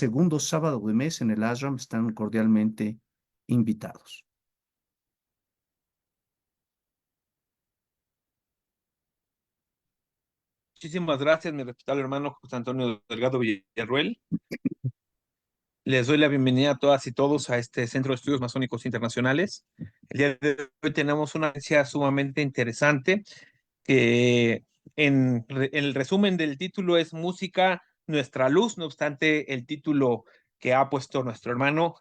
segundo sábado de mes en el ashram están cordialmente invitados. Muchísimas gracias, mi respetable hermano José Antonio Delgado Villarruel. Les doy la bienvenida a todas y todos a este Centro de Estudios Masónicos Internacionales. El día de hoy tenemos una audiencia sumamente interesante que el resumen del título es Música, nuestra luz. No obstante, el título que ha puesto nuestro hermano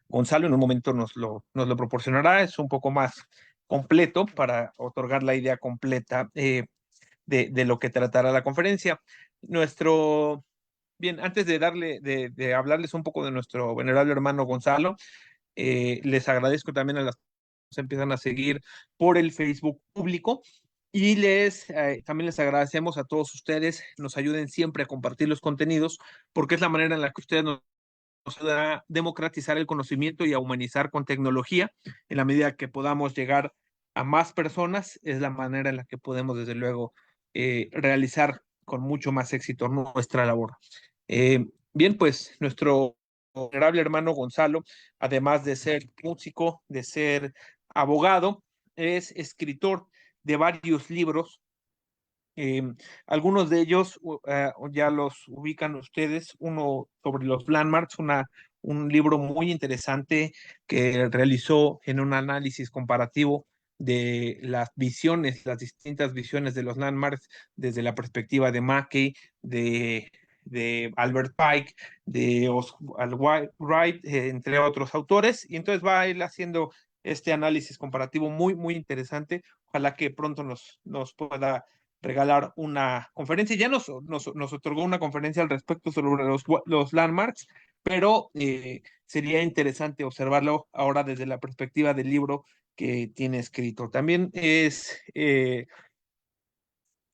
Gonzalo en un momento nos lo proporcionará. Es un poco más completo para otorgar la idea completa de lo que tratará la conferencia. Bien, antes de hablarles un poco de nuestro venerable hermano Gonzalo, les agradezco también a las que se empiezan a seguir por el Facebook público y también les agradecemos a todos ustedes, nos ayuden siempre a compartir los contenidos porque es la manera en la que ustedes nos ayudan a democratizar el conocimiento y a humanizar con tecnología. En la medida que podamos llegar a más personas, es la manera en la que podemos, desde luego, realizar con mucho más éxito nuestra labor. Bien, pues nuestro venerable hermano Gonzalo, además de ser músico, de ser abogado, es escritor de varios libros. Eh, Algunos de ellos ya los ubican ustedes, uno sobre los landmarks, un libro muy interesante que realizó en un análisis comparativo de las visiones, las distintas visiones de los landmarks desde la perspectiva de Mackey, de Albert Pike, de Oswald Wright, entre otros autores, y entonces va a ir haciendo este análisis comparativo muy, muy interesante. Ojalá que pronto nos pueda regalar una conferencia. Ya nos otorgó una conferencia al respecto sobre los landmarks, pero sería interesante observarlo ahora desde la perspectiva del libro que tiene escrito. También es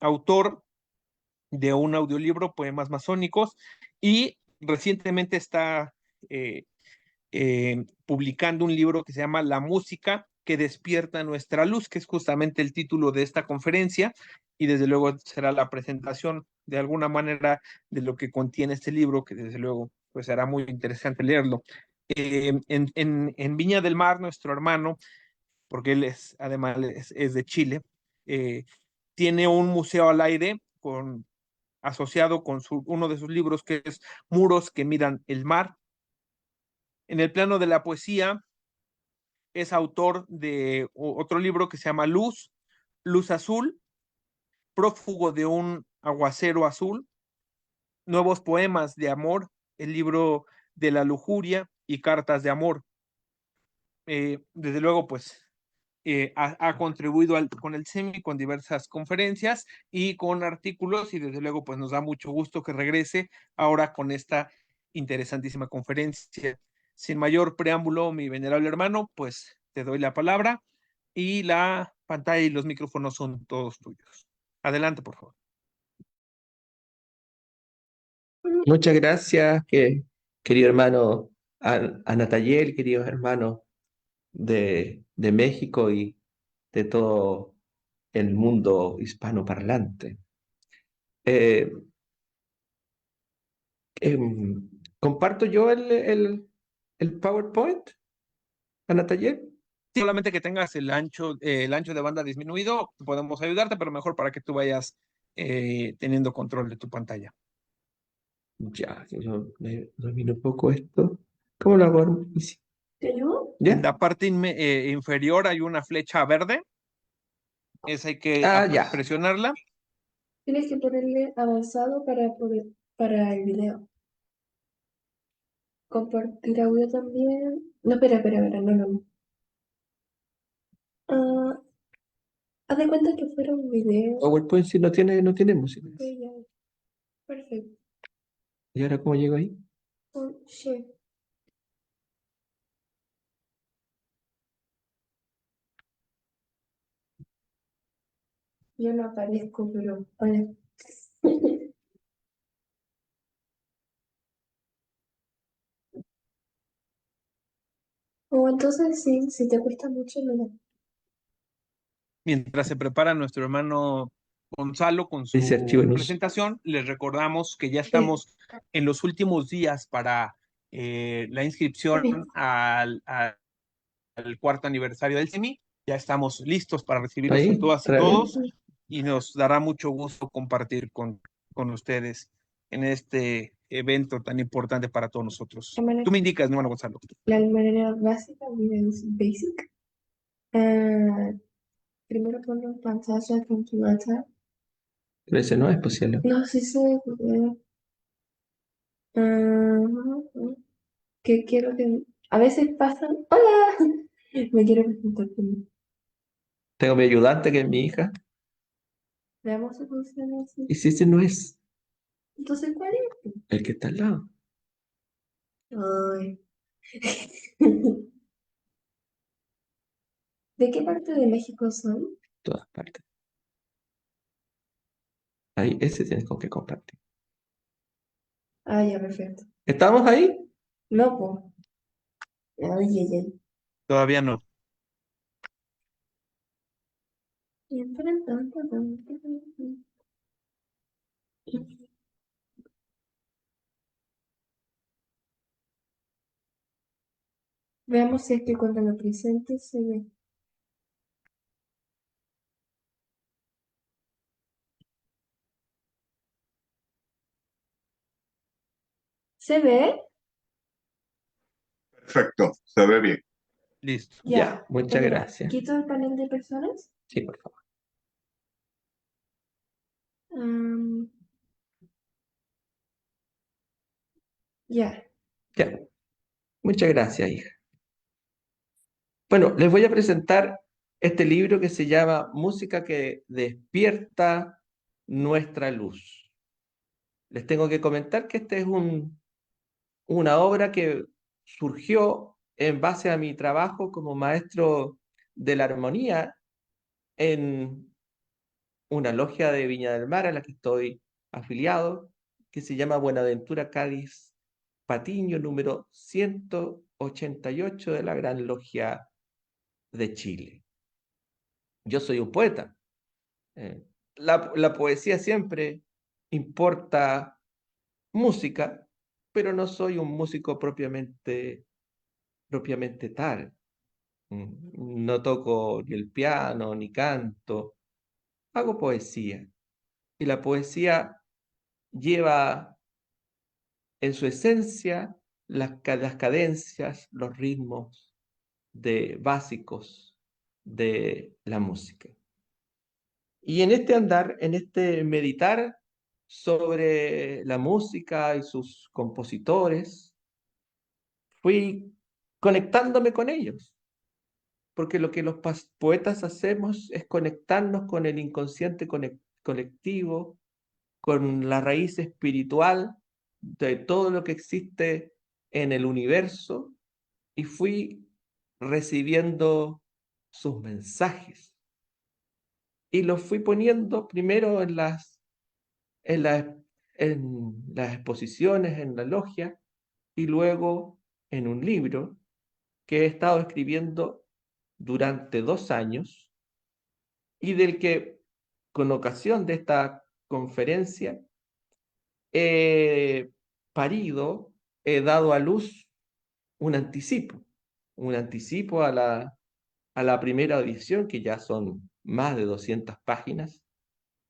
autor de un audiolibro, Poemas Masónicos, y recientemente está eh, publicando un libro que se llama La música que despierta nuestra luz, que es justamente el título de esta conferencia, y desde luego será la presentación de alguna manera de lo que contiene este libro, que desde luego pues será muy interesante leerlo. En Viña del Mar, nuestro hermano, porque él además es de Chile, eh, tiene un museo al aire asociado con uno de sus libros que es Muros que miran el mar. En el plano de la poesía, es autor de otro libro que se llama Luz Azul, Prófugo de un aguacero azul, Nuevos poemas de amor, el libro de la lujuria y Cartas de amor. Desde luego, pues ha contribuido con el SEMI, con diversas conferencias y con artículos, y desde luego pues nos da mucho gusto que regrese ahora con esta interesantísima conferencia. Sin mayor preámbulo, mi venerable hermano, pues te doy la palabra y la pantalla y los micrófonos son todos tuyos. Adelante, por favor. Muchas gracias, querido hermano Anatayel, queridos hermanos de México y de todo el mundo hispanoparlante. Eh, ¿Comparto yo el PowerPoint, Anatayel? Solamente que tengas el ancho de banda disminuido, podemos ayudarte, pero mejor para que tú vayas teniendo control de tu pantalla. Ya, yo me domino un poco esto. ¿Cómo lo hago? ¿Te ayudo? ¿Ya? En la parte inferior hay una flecha verde. Esa hay que Ah, ya. presionarla. Tienes que ponerle avanzado para el video. Compartir audio también. No, espera, no. Ah, haz de cuenta que fuera un video. PowerPoint si no tiene música. Ok, ya. Perfecto. ¿Y ahora cómo llego ahí? Share. Yo no aparezco, pero vale. O entonces sí, si te cuesta mucho, no. Mientras se prepara nuestro hermano Gonzalo con Ese archivo su no es. presentación. Les recordamos que ya estamos en los últimos días para la inscripción al cuarto aniversario del CEMI. Ya estamos listos para recibirlos a Ahí, todas y otra vez. todos y nos dará mucho gusto compartir con ustedes en este evento tan importante para todos nosotros. Tú me indicas, mi hermano Gonzalo. La manera básica, mira, es basic. Primero pongo pantalla con tu data. Pero ese no es posible. No sé si que quiero que a veces pasan. ¡Hola! Me quiero presentar conmigo. Tengo mi ayudante, que es mi hija. Veamos si funciona así. Y si ese no es Entonces, ¿cuál es? el que está al lado. Ay. ¿De qué parte de México son? Todas partes. Ahí, ese tienes con que compartir. Ah, ya, perfecto. ¿Estamos ahí? No, pues. Ay, ay, ay. Todavía no. Veamos si es que cuando lo presente se ve. ¿Se ve? Perfecto, se ve bien. Listo. Ya, muchas Bueno, gracias. ¿quito el panel de personas? Sí, por favor. Am, ya. Ya, muchas gracias, hija. Bueno, les voy a presentar este libro que se llama Música que despierta nuestra luz. Les tengo que comentar que este es una obra que surgió en base a mi trabajo como maestro de la armonía en una logia de Viña del Mar a la que estoy afiliado, que se llama Buenaventura Cádiz Patiño, número 188 de la Gran Logia de Chile. Yo soy un poeta. La poesía siempre importa música, pero no soy un músico propiamente tal. No toco ni el piano, ni canto, hago poesía. Y la poesía lleva en su esencia las cadencias, los ritmos básicos de la música. Y en este andar, en este meditar sobre la música y sus compositores, fui conectándome con ellos, porque lo que los poetas hacemos es conectarnos con el inconsciente colectivo, con la raíz espiritual de todo lo que existe en el universo, y fui recibiendo sus mensajes y los fui poniendo primero en las, en las exposiciones, en la logia, y luego en un libro que he estado escribiendo durante 2 años y del que, con ocasión de esta conferencia, he parido, he dado a luz un anticipo a la primera edición, que ya son más de 200 páginas,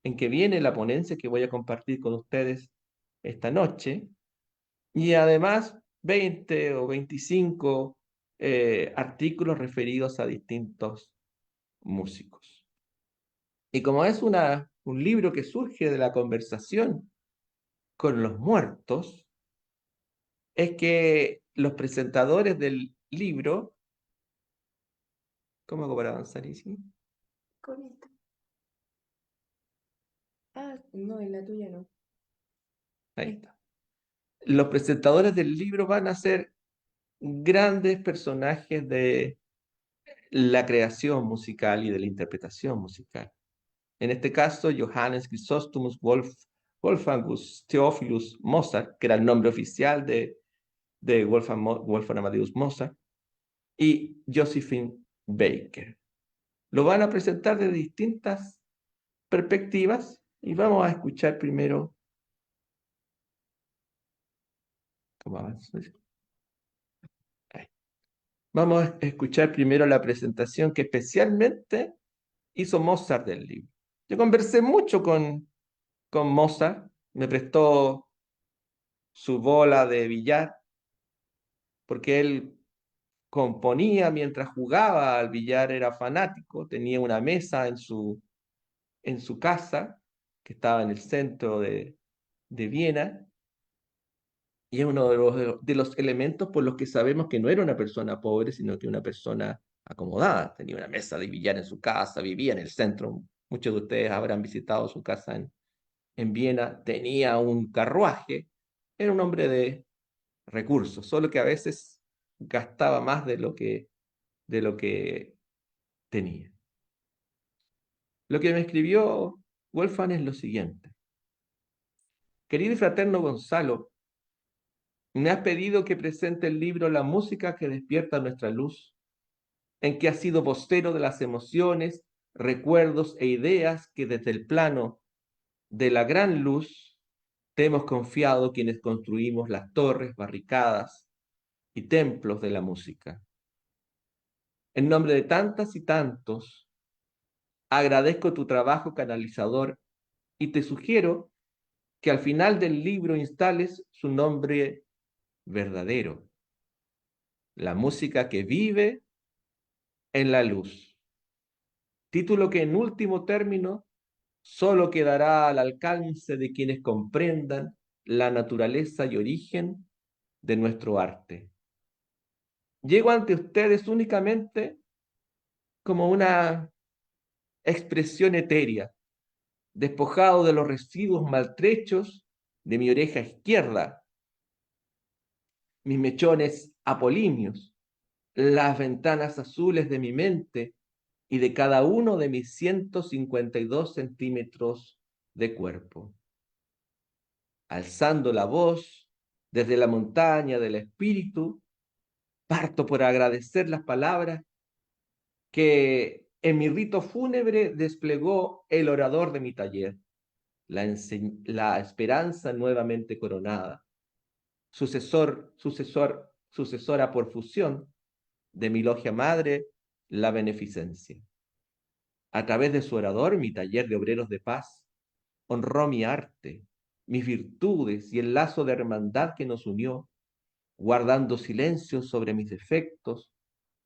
en que viene la ponencia que voy a compartir con ustedes esta noche, y además 20 o 25 artículos referidos a distintos músicos. Y como es un libro que surge de la conversación con los muertos, es que los presentadores del libro, ¿cómo hago para avanzar, Isi? Con esta. Ah, no, en la tuya no. Ahí está. Los presentadores del libro van a ser grandes personajes de la creación musical y de la interpretación musical. En este caso, Johannes Chrysostomus Wolfgangus Theophilus Mozart, que era el nombre oficial de Wolfgang Amadeus Mozart, y Josephine Baker. Lo van a presentar de distintas perspectivas y vamos a escuchar primero. ¿Cómo avanzo? Ahí. Vamos a escuchar primero la presentación que especialmente hizo Mozart del libro. Yo conversé mucho con Mozart, me prestó su bola de billar, porque él componía mientras jugaba al billar, era fanático, tenía una mesa en su casa, que estaba en el centro de Viena, y es uno de los elementos por los que sabemos que no era una persona pobre, sino que una persona acomodada. Tenía una mesa de billar en su casa, vivía en el centro. Muchos de ustedes habrán visitado su casa en Viena. Tenía un carruaje. Era un hombre de recursos, solo que a veces gastaba más de lo que tenía. Lo que me escribió Wolfgang es lo siguiente. Querido y fraterno Gonzalo, me has pedido que presente el libro La música que despierta nuestra luz, en que has sido vocero de las emociones, recuerdos e ideas que desde el plano de la gran luz te hemos confiado quienes construimos las torres, barricadas y templos de la música. En nombre de tantas y tantos, agradezco tu trabajo canalizador y te sugiero que al final del libro instales su nombre verdadero, la música que vive en la luz. Título que en último término solo quedará al alcance de quienes comprendan la naturaleza y origen de nuestro arte. Llego ante ustedes únicamente como una expresión etérea, despojado de los residuos maltrechos de mi oreja izquierda, mis mechones apolíneos, las ventanas azules de mi mente y de cada uno de mis 152 centímetros de cuerpo. Alzando la voz desde la montaña del espíritu, parto por agradecer las palabras que en mi rito fúnebre desplegó el orador de mi taller, la esperanza nuevamente coronada, sucesora por fusión de mi logia madre, la beneficencia. A través de su orador, mi taller de obreros de paz honró mi arte, mis virtudes y el lazo de hermandad que nos unió, guardando silencio sobre mis defectos,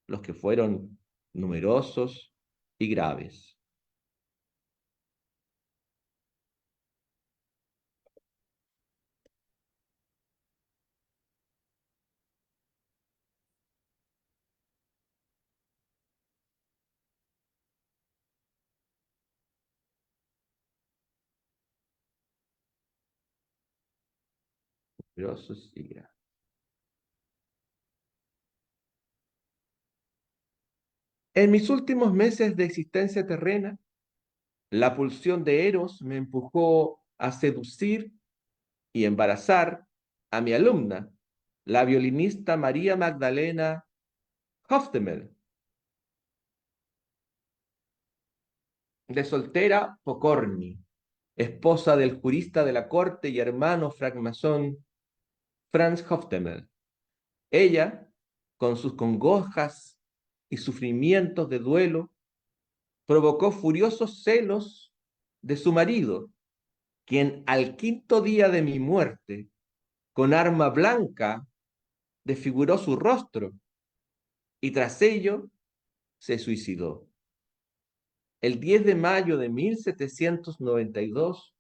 los que fueron numerosos y graves. Numerosos y graves. En mis últimos meses de existencia terrena, la pulsión de Eros me empujó a seducir y embarazar a mi alumna, la violinista María Magdalena Hoftemel. De soltera, Pocorni, esposa del jurista de la corte y hermano francmasón Franz Hoftemel. Ella, con sus congojas y sufrimientos de duelo, provocó furiosos celos de su marido, quien al quinto día de mi muerte, con arma blanca, desfiguró su rostro y tras ello se suicidó. El 10 de mayo de 1792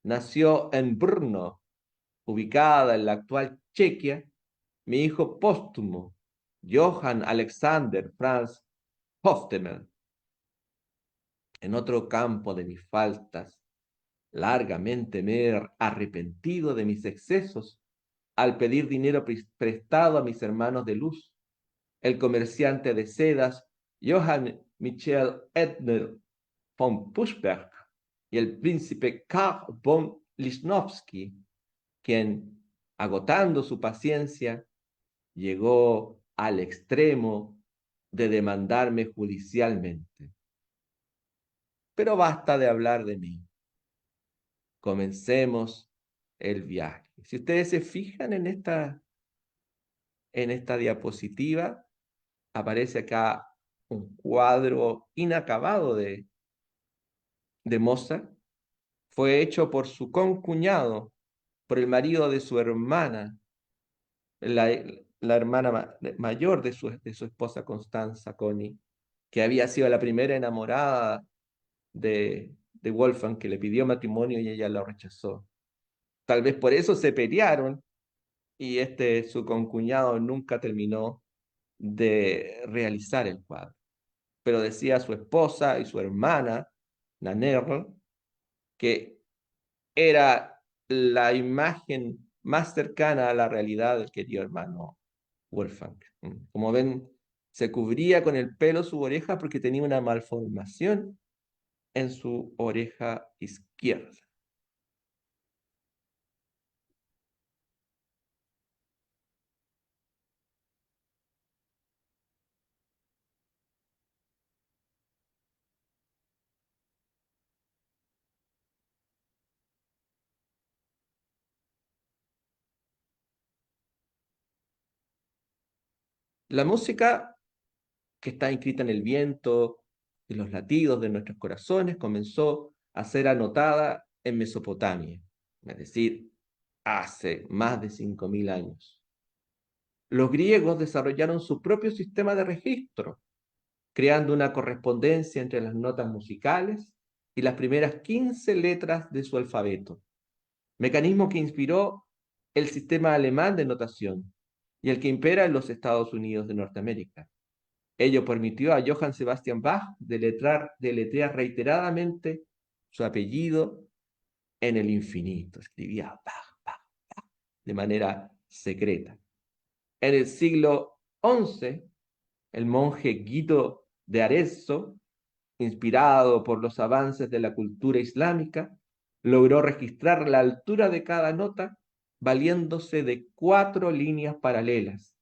nació en Brno, ubicada en la actual Chequia, mi hijo póstumo, Johann Alexander Franz Hoftemel. En otro campo de mis faltas, largamente me he arrepentido de mis excesos al pedir dinero prestado a mis hermanos de luz, el comerciante de sedas Johann Michael Edner von Puschberg y el príncipe Karl von Lichnowsky, quien, agotando su paciencia, llegó al extremo de demandarme judicialmente. pero basta de hablar de mí. Comencemos el viaje. Si ustedes se fijan en esta diapositiva, aparece acá un cuadro inacabado de Mozart. Fue hecho por su concuñado, por el marido de su hermana, la, la hermana mayor de su esposa Constanza Coni, que había sido la primera enamorada de Wolfgang, que le pidió matrimonio y ella lo rechazó. Tal vez por eso se pelearon y su concuñado nunca terminó de realizar el cuadro. Pero decía su esposa y su hermana, Nannerl, que era la imagen más cercana a la realidad del querido hermano Wolfgang. Como ven, se cubría con el pelo su oreja porque tenía una malformación en su oreja izquierda. La música que está inscrita en el viento y los latidos de nuestros corazones comenzó a ser anotada en Mesopotamia, es decir, hace más de 5.000 años. Los griegos desarrollaron su propio sistema de registro, creando una correspondencia entre las notas musicales y las primeras 15 letras de su alfabeto, mecanismo que inspiró el sistema alemán de notación y el que impera en los Estados Unidos de Norteamérica. Ello permitió a Johann Sebastian Bach deletrear reiteradamente su apellido en el infinito. Escribía Bach, Bach, Bach, de manera secreta. En el siglo XI, el monje Guido de Arezzo, inspirado por los avances de la cultura islámica, logró registrar la altura de cada nota valiéndose de 4 líneas paralelas,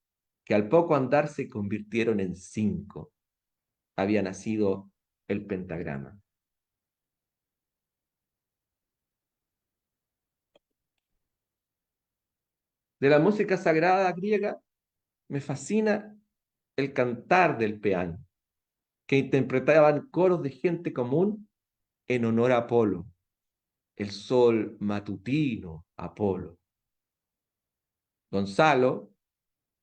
que al poco andar se convirtieron en 5. Había nacido el pentagrama. De la música sagrada griega me fascina el cantar del peán, que interpretaban coros de gente común en honor a Apolo, el sol matutino Apolo. Gonzalo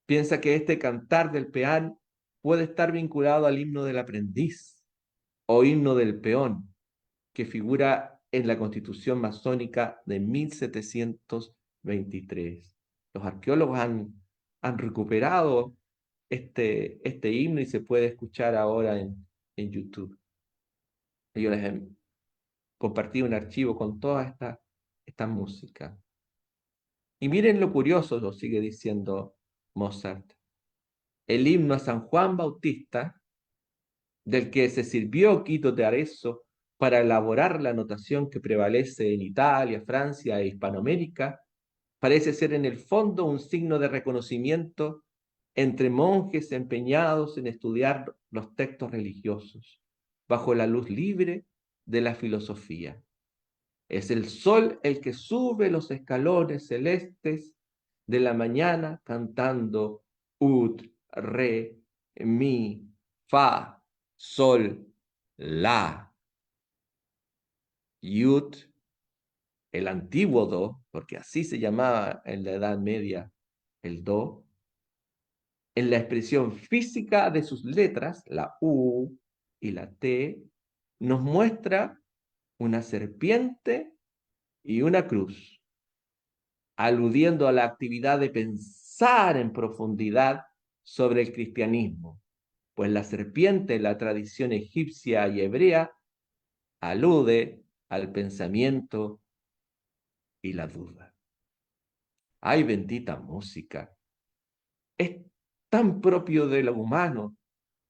piensa que este cantar del peán puede estar vinculado al himno del aprendiz o himno del peón, que figura en la Constitución masónica de 1723. Los arqueólogos han recuperado este himno y se puede escuchar ahora en YouTube. Yo les he compartido un archivo con toda esta música. Y miren lo curioso, lo sigue diciendo Mozart. El himno a San Juan Bautista, del que se sirvió Quito de Arezzo para elaborar la notación que prevalece en Italia, Francia e Hispanoamérica, parece ser en el fondo un signo de reconocimiento entre monjes empeñados en estudiar los textos religiosos, bajo la luz libre de la filosofía. Es el sol el que sube los escalones celestes de la mañana cantando ut, re, mi, fa, sol, la. Ut, el antiguo do, porque así se llamaba en la Edad Media el do, en la expresión física de sus letras, la U y la T, nos muestra una serpiente y una cruz, aludiendo a la actividad de pensar en profundidad sobre el cristianismo, pues la serpiente en la tradición egipcia y hebrea alude al pensamiento y la duda. ¡Ay, bendita música! Es tan propio de lo humano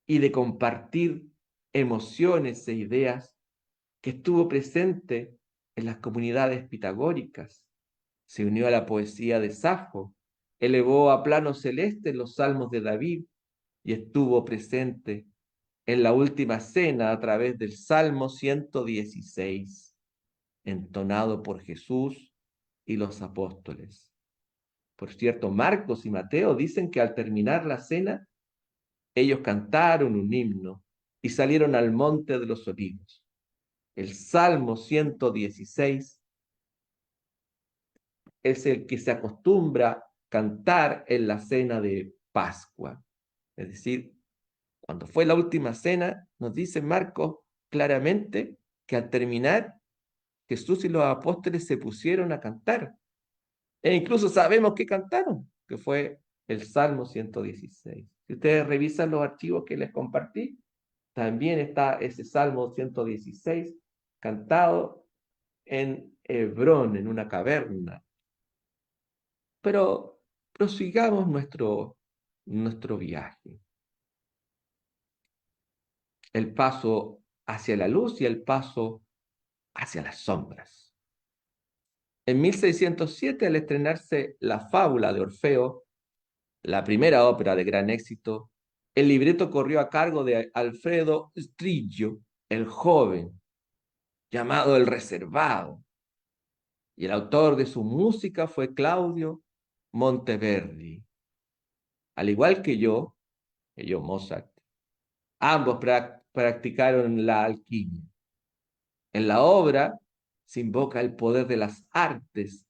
y de compartir emociones e ideas que estuvo presente en las comunidades pitagóricas. Se unió a la poesía de Safo, elevó a plano celeste los salmos de David y estuvo presente en la última cena a través del Salmo 116, entonado por Jesús y los apóstoles. Por cierto, Marcos y Mateo dicen que al terminar la cena, ellos cantaron un himno y salieron al monte de los olivos. El Salmo 116 es el que se acostumbra cantar en la cena de Pascua. Es decir, cuando fue la última cena, nos dice Marcos claramente que al terminar, Jesús y los apóstoles se pusieron a cantar. E incluso sabemos que cantaron, que fue el Salmo 116. Si ustedes revisan los archivos que les compartí, también está ese Salmo 116 cantado en Hebrón, en una caverna. Pero prosigamos nuestro viaje. El paso hacia la luz y el paso hacia las sombras. En 1607, al estrenarse La Fábula de Orfeo, la primera ópera de gran éxito, el libreto corrió a cargo de Alfredo Striggio, el joven, llamado el Reservado, y el autor de su música fue Claudio Monteverdi. Al igual que yo Mozart, ambos practicaron la alquimia. En la obra se invoca el poder de las artes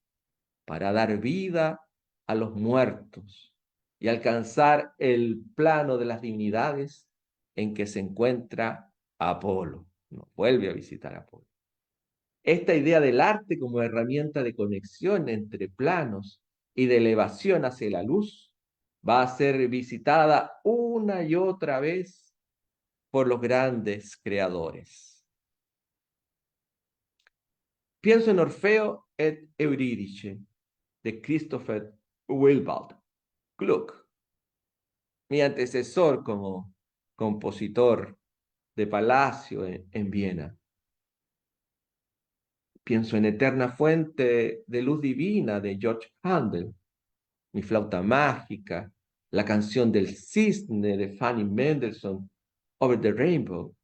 para dar vida a los muertos y alcanzar el plano de las divinidades en que se encuentra Apolo. No vuelve a visitar a Apolo. Esta idea del arte como herramienta de conexión entre planos y de elevación hacia la luz va a ser visitada una y otra vez por los grandes creadores. Pienso en Orfeo et Eurídice de Christopher Willibald Gluck, mi antecesor como compositor de palacio en Viena. Pienso en Eterna Fuente de Luz Divina de George Handel, Mi Flauta Mágica, la canción del cisne de Fanny Mendelssohn, Over the Rainbow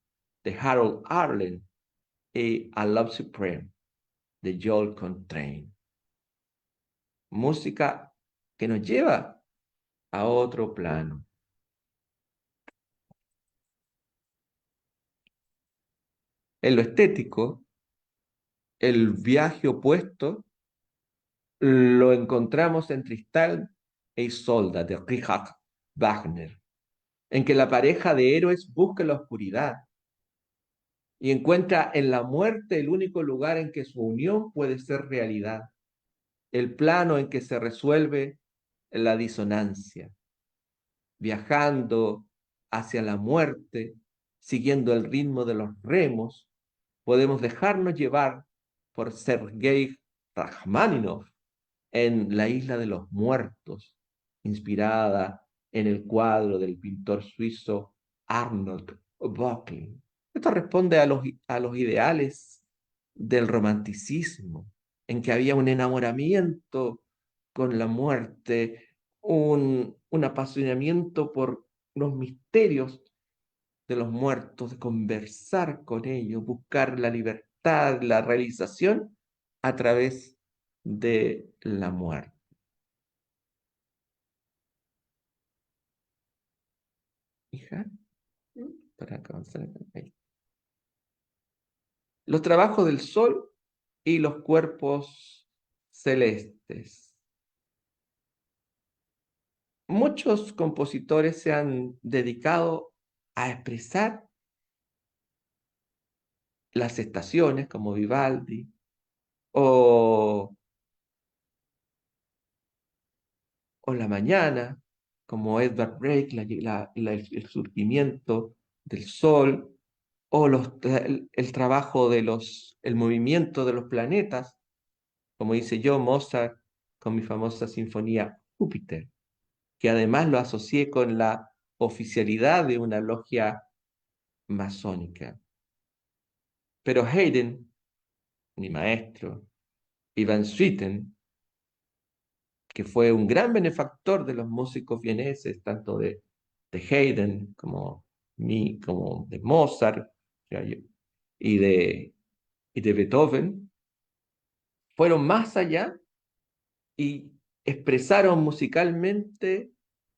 de Harold Arlen y A Love Supreme de Joel Coltrane. Música que nos lleva a otro plano. En lo estético, el viaje opuesto lo encontramos en Tristán e Isolda de Richard Wagner, en que la pareja de héroes busca la oscuridad y encuentra en la muerte el único lugar en que su unión puede ser realidad, el plano en que se resuelve la disonancia. Viajando hacia la muerte, siguiendo el ritmo de los remos, podemos dejarnos llevar por Sergei Rachmaninoff en La Isla de los Muertos, inspirada en el cuadro del pintor suizo Arnold Böcklin. Esto responde a los ideales del romanticismo, en que había un enamoramiento con la muerte, un apasionamiento por los misterios de los muertos, de conversar con ellos, buscar la libertad, la realización a través de la muerte. Hija, para avanzar ahí. Los trabajos del sol y los cuerpos celestes. Muchos compositores se han dedicado a expresar las estaciones, como Vivaldi, o la mañana, como Edvard Grieg, el surgimiento del sol, o el trabajo el movimiento de los planetas, como dice yo, Mozart, con mi famosa sinfonía Júpiter, que además lo asocié con la oficialidad de una logia masónica. Pero Haydn, mi maestro, y Van Swieten, que fue un gran benefactor de los músicos vieneses, tanto de Haydn como como de Mozart y de, y de Beethoven, fueron más allá y expresaron musicalmente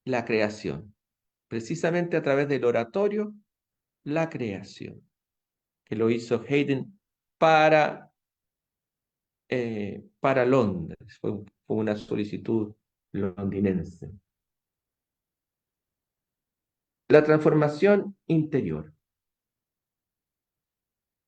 la creación, precisamente a través del oratorio, la creación, que lo hizo Haydn para Londres. Fue una solicitud londinense. La transformación interior.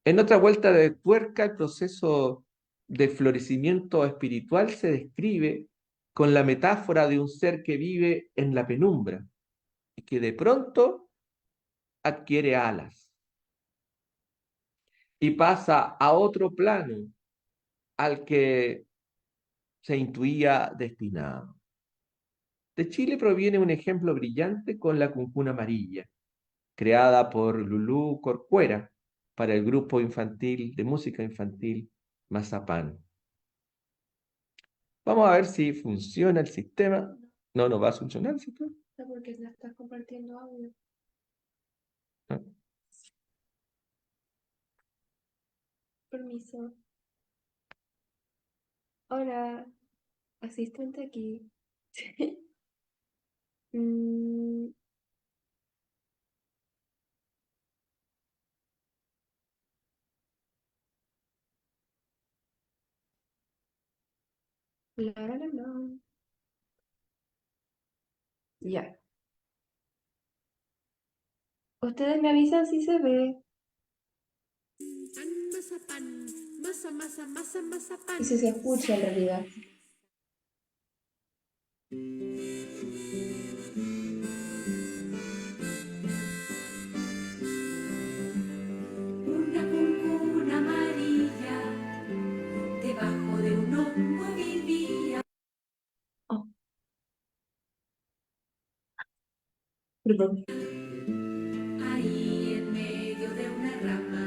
En otra vuelta de tuerca, el proceso de florecimiento espiritual se describe con la metáfora de un ser que vive en la penumbra y que de pronto adquiere alas y pasa a otro plano al que se intuía destinado. De Chile proviene un ejemplo brillante con la cuncuna amarilla, creada por Lulú Corcuera para el grupo infantil de música infantil Mazapán. Vamos a ver si funciona el sistema. No, no va a funcionar el sistema. No, porque no estás compartiendo audio. Ah. Permiso. Hola, asistente aquí. Mm, la, la, la, la. Ya. Ustedes me avisan si se ve Mazapán, mazapán. y si se escucha en realidad. Una cuncuna amarilla, debajo de un hongo vivía. Oh. Perdón. Ahí en medio de una rama,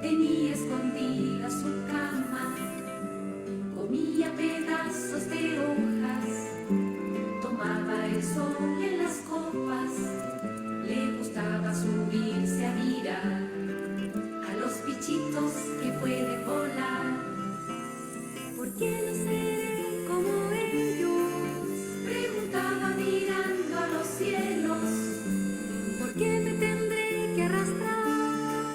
tenía escondida su cama, comía pedazos de hojas, tomaba el sol en las copas, le gustaba subirse a mirar a los bichitos que pueden volar. ¿Por qué no seré como ellos? Preguntaba mirando a los cielos. ¿Por qué me tendré que arrastrar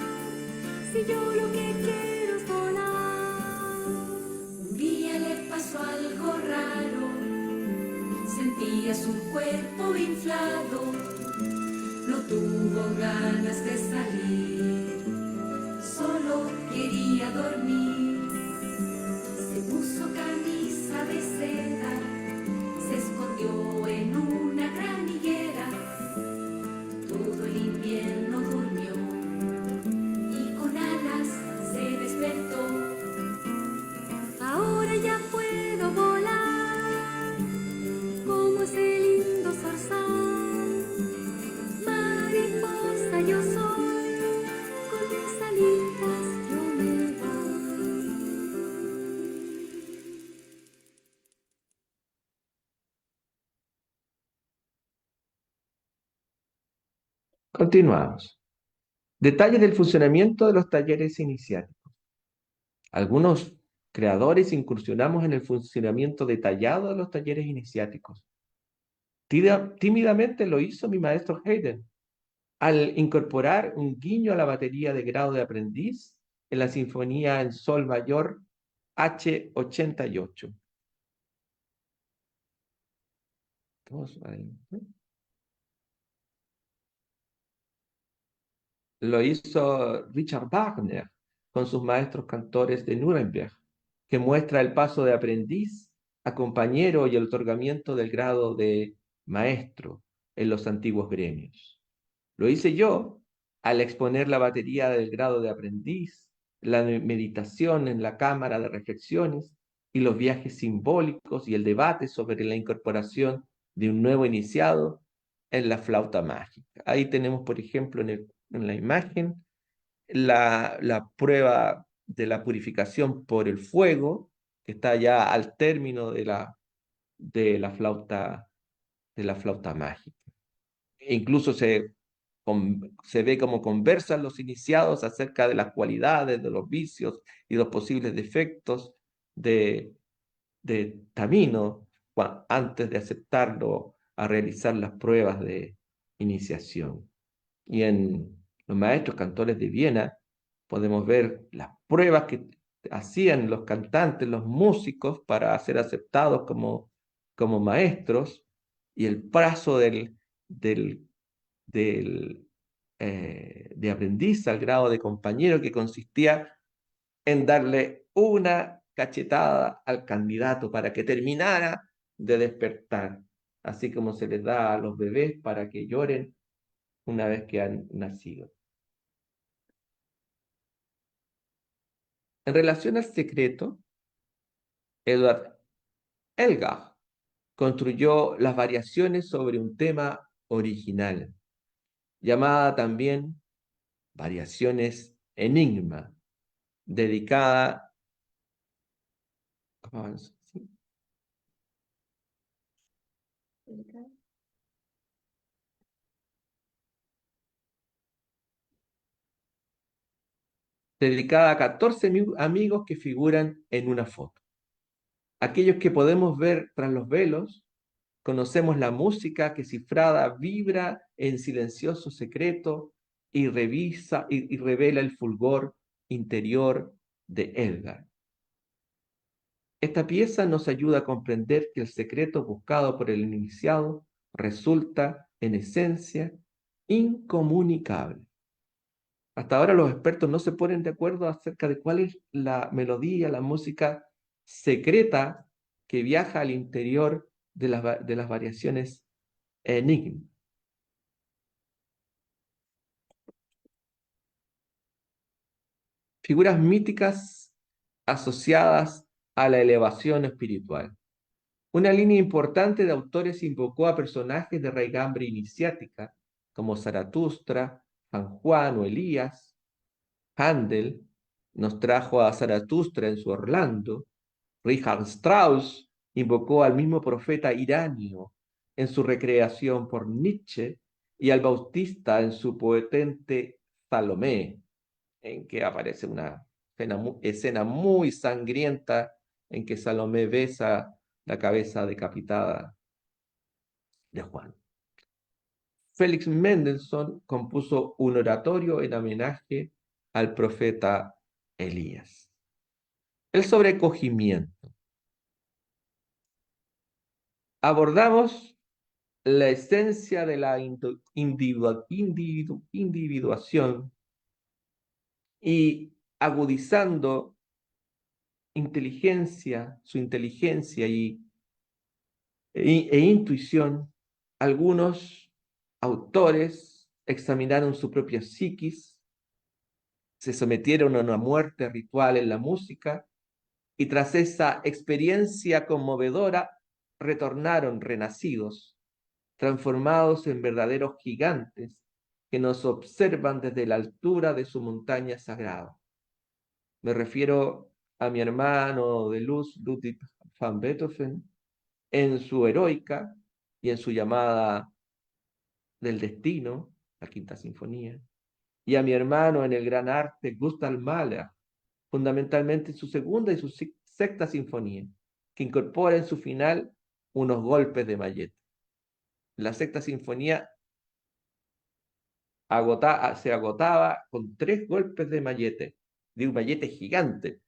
si yo lo que quiero es volar? Un día le pasó algo raro, sentía su cuerpo inflado, no tuvo ganas de salir, solo quería dormir. Se puso camisa de seda, se escondió en una gran higuera, todo el invierno durmió y con alas se despertó. Ahora ya puedo volar como ese lindo zorzal, mariposa yo soy, con mis alitas yo me voy. Continuamos. Detalles del funcionamiento de los talleres iniciáticos. Algunos creadores incursionamos en el funcionamiento detallado de los talleres iniciáticos. Tímidamente lo hizo mi maestro Haydn, al incorporar un guiño a la batería de grado de aprendiz en la Sinfonía en Sol Mayor H88. Lo hizo Richard Wagner con sus maestros cantores de Nuremberg, que muestra el paso de aprendiz a compañero y el otorgamiento del grado de maestro en los antiguos gremios. Lo hice yo al exponer la batería del grado de aprendiz, la meditación en la cámara de reflexiones y los viajes simbólicos y el debate sobre la incorporación de un nuevo iniciado en la flauta mágica. Ahí tenemos, por ejemplo, en la imagen, la prueba de la purificación por el fuego, que está ya al término de la flauta mágica. E incluso se ve como conversan los iniciados acerca de las cualidades, de los vicios y los posibles defectos de Tamino antes de aceptarlo a realizar las pruebas de iniciación. Y en los maestros cantores de Viena podemos ver las pruebas que hacían los cantantes, los músicos, para ser aceptados como maestros, y el plazo del, de aprendiz al grado de compañero, que consistía en darle una cachetada al candidato para que terminara de despertar, así como se les da a los bebés para que lloren una vez que han nacido. En relación al secreto, Edward Elgar construyó las variaciones sobre un tema original, llamada también variaciones enigma, dedicada, ¿cómo avanzo? ¿Sí? Dedicada a 14 amigos que figuran en una foto. Aquellos que podemos ver tras los velos, conocemos la música que cifrada vibra en silencioso secreto y revisa y revela el fulgor interior de Edgar. Esta pieza nos ayuda a comprender que el secreto buscado por el iniciado resulta, en esencia, incomunicable. Hasta ahora los expertos no se ponen de acuerdo acerca de cuál es la melodía, la música secreta que viaja al interior de las variaciones enigma. Figuras míticas asociadas a la elevación espiritual. Una línea importante de autores invocó a personajes de raigambre iniciática, como Zaratustra, San Juan o Elías. Handel nos trajo a Zaratustra en su Orlando. Richard Strauss invocó al mismo profeta iranio en su recreación por Nietzsche, y al Bautista en su potente Salomé, en que aparece una escena muy sangrienta en que Salomé besa la cabeza decapitada de Juan. Félix Mendelssohn compuso un oratorio en homenaje al profeta Elías. El sobrecogimiento. Abordamos la esencia de la individuación y agudizando su inteligencia e intuición, algunos autores examinaron su propia psiquis, se sometieron a una muerte ritual en la música y tras esa experiencia conmovedora retornaron renacidos, transformados en verdaderos gigantes que nos observan desde la altura de su montaña sagrada. Me refiero a mi hermano de luz, Ludwig van Beethoven, en su Heroica y en su llamada del destino, la Quinta Sinfonía, y a mi hermano en el gran arte, Gustav Mahler, fundamentalmente en su segunda y su sexta sinfonía, que incorpora en su final unos golpes de mallete. La sexta sinfonía se agotaba con 3 golpes de mallete, de un mallete gigante.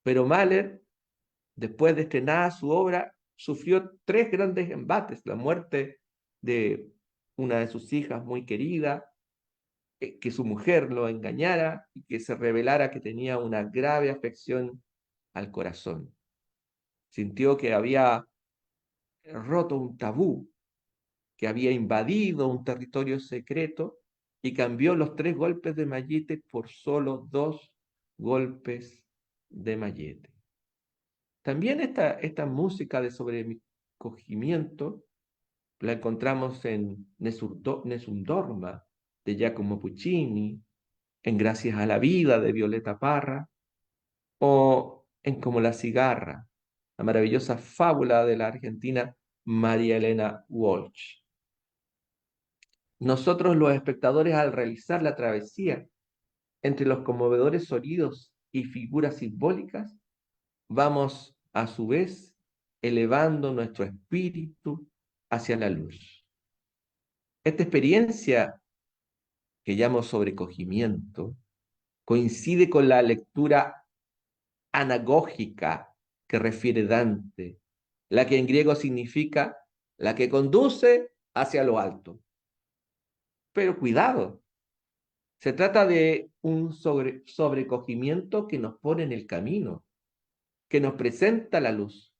Pero Mahler, después de estrenar su obra, sufrió 3 grandes embates: la muerte de una de sus hijas muy querida, que su mujer lo engañara y que se revelara que tenía una grave afección al corazón. Sintió que había roto un tabú, que había invadido un territorio secreto, y cambió los 3 golpes de mallete por solo 2 golpes de mallete. También esta música de sobrecogimiento la encontramos en Nessun Dorma de Giacomo Puccini, en Gracias a la vida de Violeta Parra, o en Como la cigarra la maravillosa fábula de la argentina María Elena Walsh. Nosotros los espectadores, al realizar la travesía entre los conmovedores sonidos y figuras simbólicas, vamos a su vez elevando nuestro espíritu hacia la luz. Esta experiencia, que llamo sobrecogimiento, coincide con la lectura anagógica que refiere Dante, la que en griego significa la que conduce hacia lo alto. Pero cuidado, se trata de un sobrecogimiento que nos pone en el camino, que nos presenta la luz,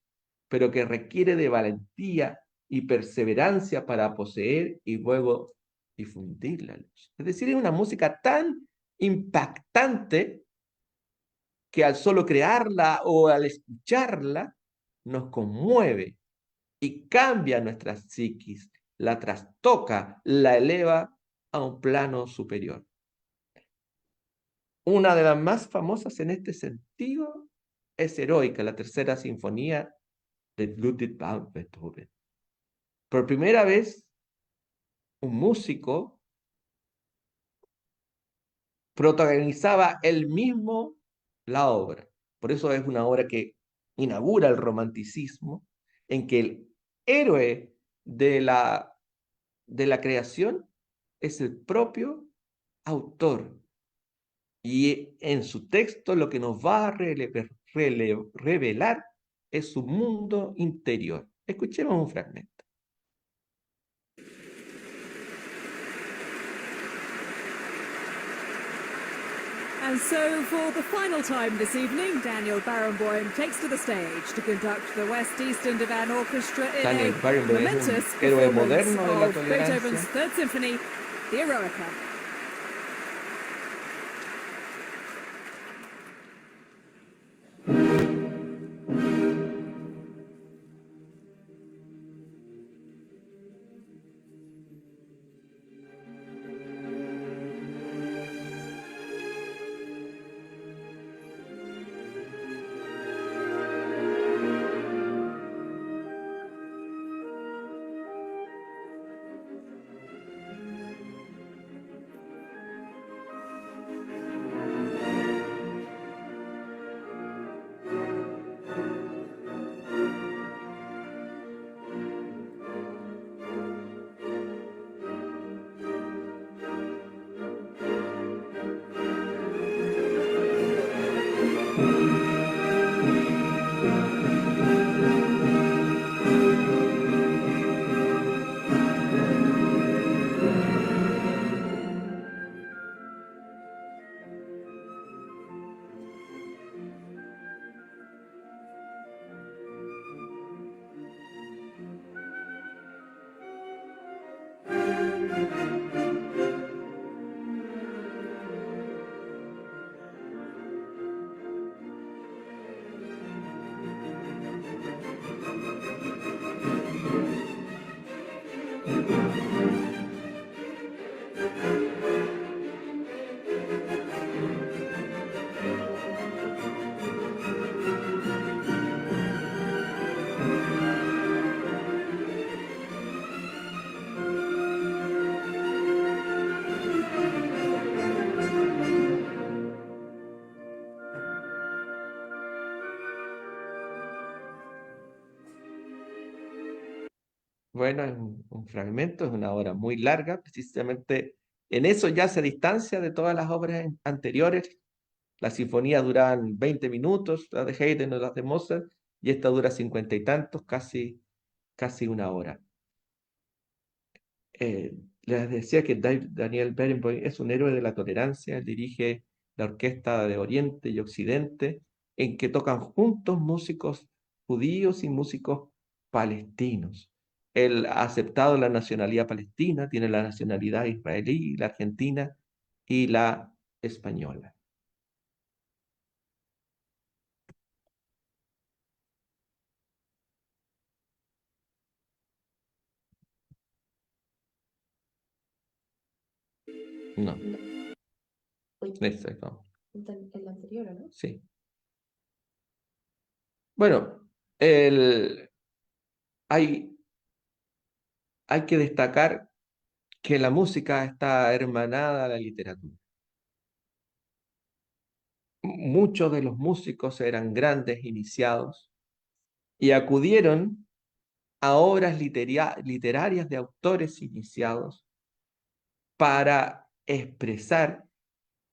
pero que requiere de valentía y perseverancia para poseer y luego difundir la luz. Es decir, es una música tan impactante que al solo crearla o al escucharla nos conmueve y cambia nuestra psiquis, la trastoca, la eleva a un plano superior. Una de las más famosas en este sentido es Heroica, la tercera sinfonía de Ludwig van Beethoven. Por primera vez, un músico protagonizaba él mismo la obra. Por eso es una obra que inaugura el romanticismo, en que el héroe de la creación es el propio autor. Y en su texto lo que nos va a revelar es su mundo interior. Escuchemos un fragmento. And so, for the final time this evening, Daniel Barenboim takes to the stage to conduct the West Eastern Divan Orchestra in Daniel a Barenboim es momentous un héroe performance moderno de la of Beethoven's tolerancia. Third Symphony, the Eroica. Bueno, es un fragmento, es una obra muy larga, precisamente en eso ya se distancia de todas las obras anteriores. Las sinfonías duran 20 minutos, las de Haydn o las de Mozart, y esta dura 50 y tantos, casi una hora. Les decía que Daniel Barenboim es un héroe de la tolerancia. Él dirige la Orquesta de Oriente y Occidente, en que tocan juntos músicos judíos y músicos palestinos. Él ha aceptado la nacionalidad palestina, tiene la nacionalidad israelí, la argentina y la española. No, Uy, exacto. el anterior, ¿no? Sí. Bueno, El, hay, hay que destacar que la música está hermanada a la literatura. Muchos de los músicos eran grandes iniciados y acudieron a obras literarias de autores iniciados para expresar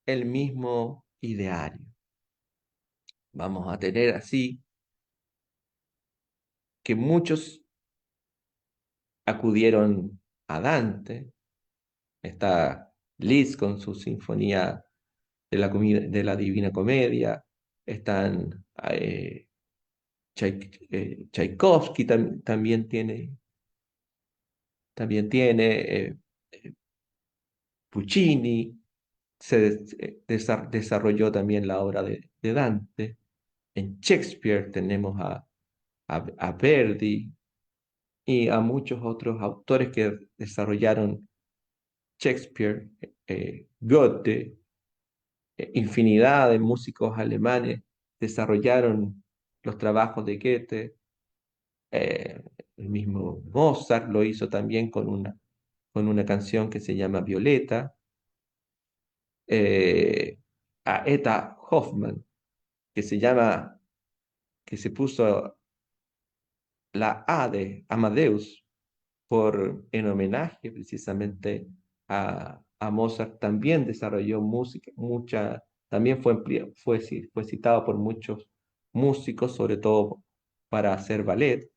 el mismo ideario. Vamos a tener así que muchos acudieron a Dante. Está Liszt con su sinfonía de la Divina Comedia. Están Tchaikovsky también tiene Puccini. Desarrolló también la obra de Dante. En Shakespeare tenemos a Verdi y a muchos otros autores que desarrollaron Shakespeare, Goethe, infinidad de músicos alemanes desarrollaron los trabajos de Goethe. El mismo Mozart lo hizo también con una canción que se llama Violeta. A Etta Hoffmann, que se puso la A de Amadeus en homenaje precisamente a Mozart, también desarrolló música, también fue citado por muchos músicos, sobre todo para hacer ballet.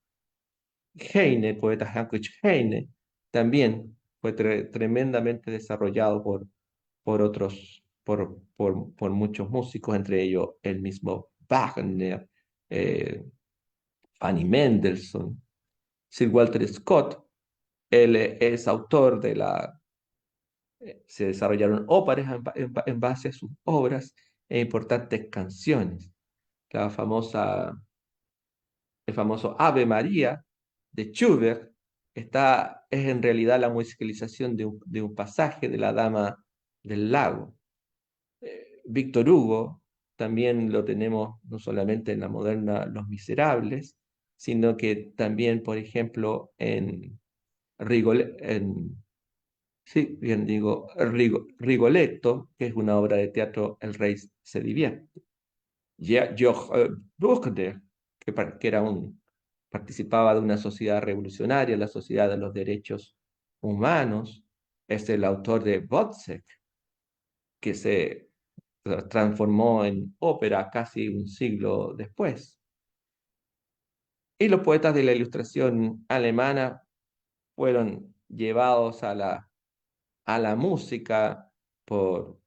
Heine, poeta Heinrich Heine, también fue tremendamente desarrollado por muchos músicos, entre ellos el mismo Wagner, Fanny Mendelssohn, Sir Walter Scott. Él es autor se desarrollaron óperas en base a sus obras e importantes canciones. El famoso Ave María de Schubert es en realidad la musicalización de un pasaje de la Dama del Lago. Víctor Hugo también lo tenemos no solamente en la moderna Los Miserables, sino que también, por ejemplo, sí, bien digo, Rigoletto, que es una obra de teatro, El rey se divierte. Georg Bruckner, participaba de una sociedad revolucionaria, la Sociedad de los Derechos Humanos, es el autor de Wozzeck, que se transformó en ópera casi un siglo después. Y los poetas de la Ilustración alemana fueron llevados a la música por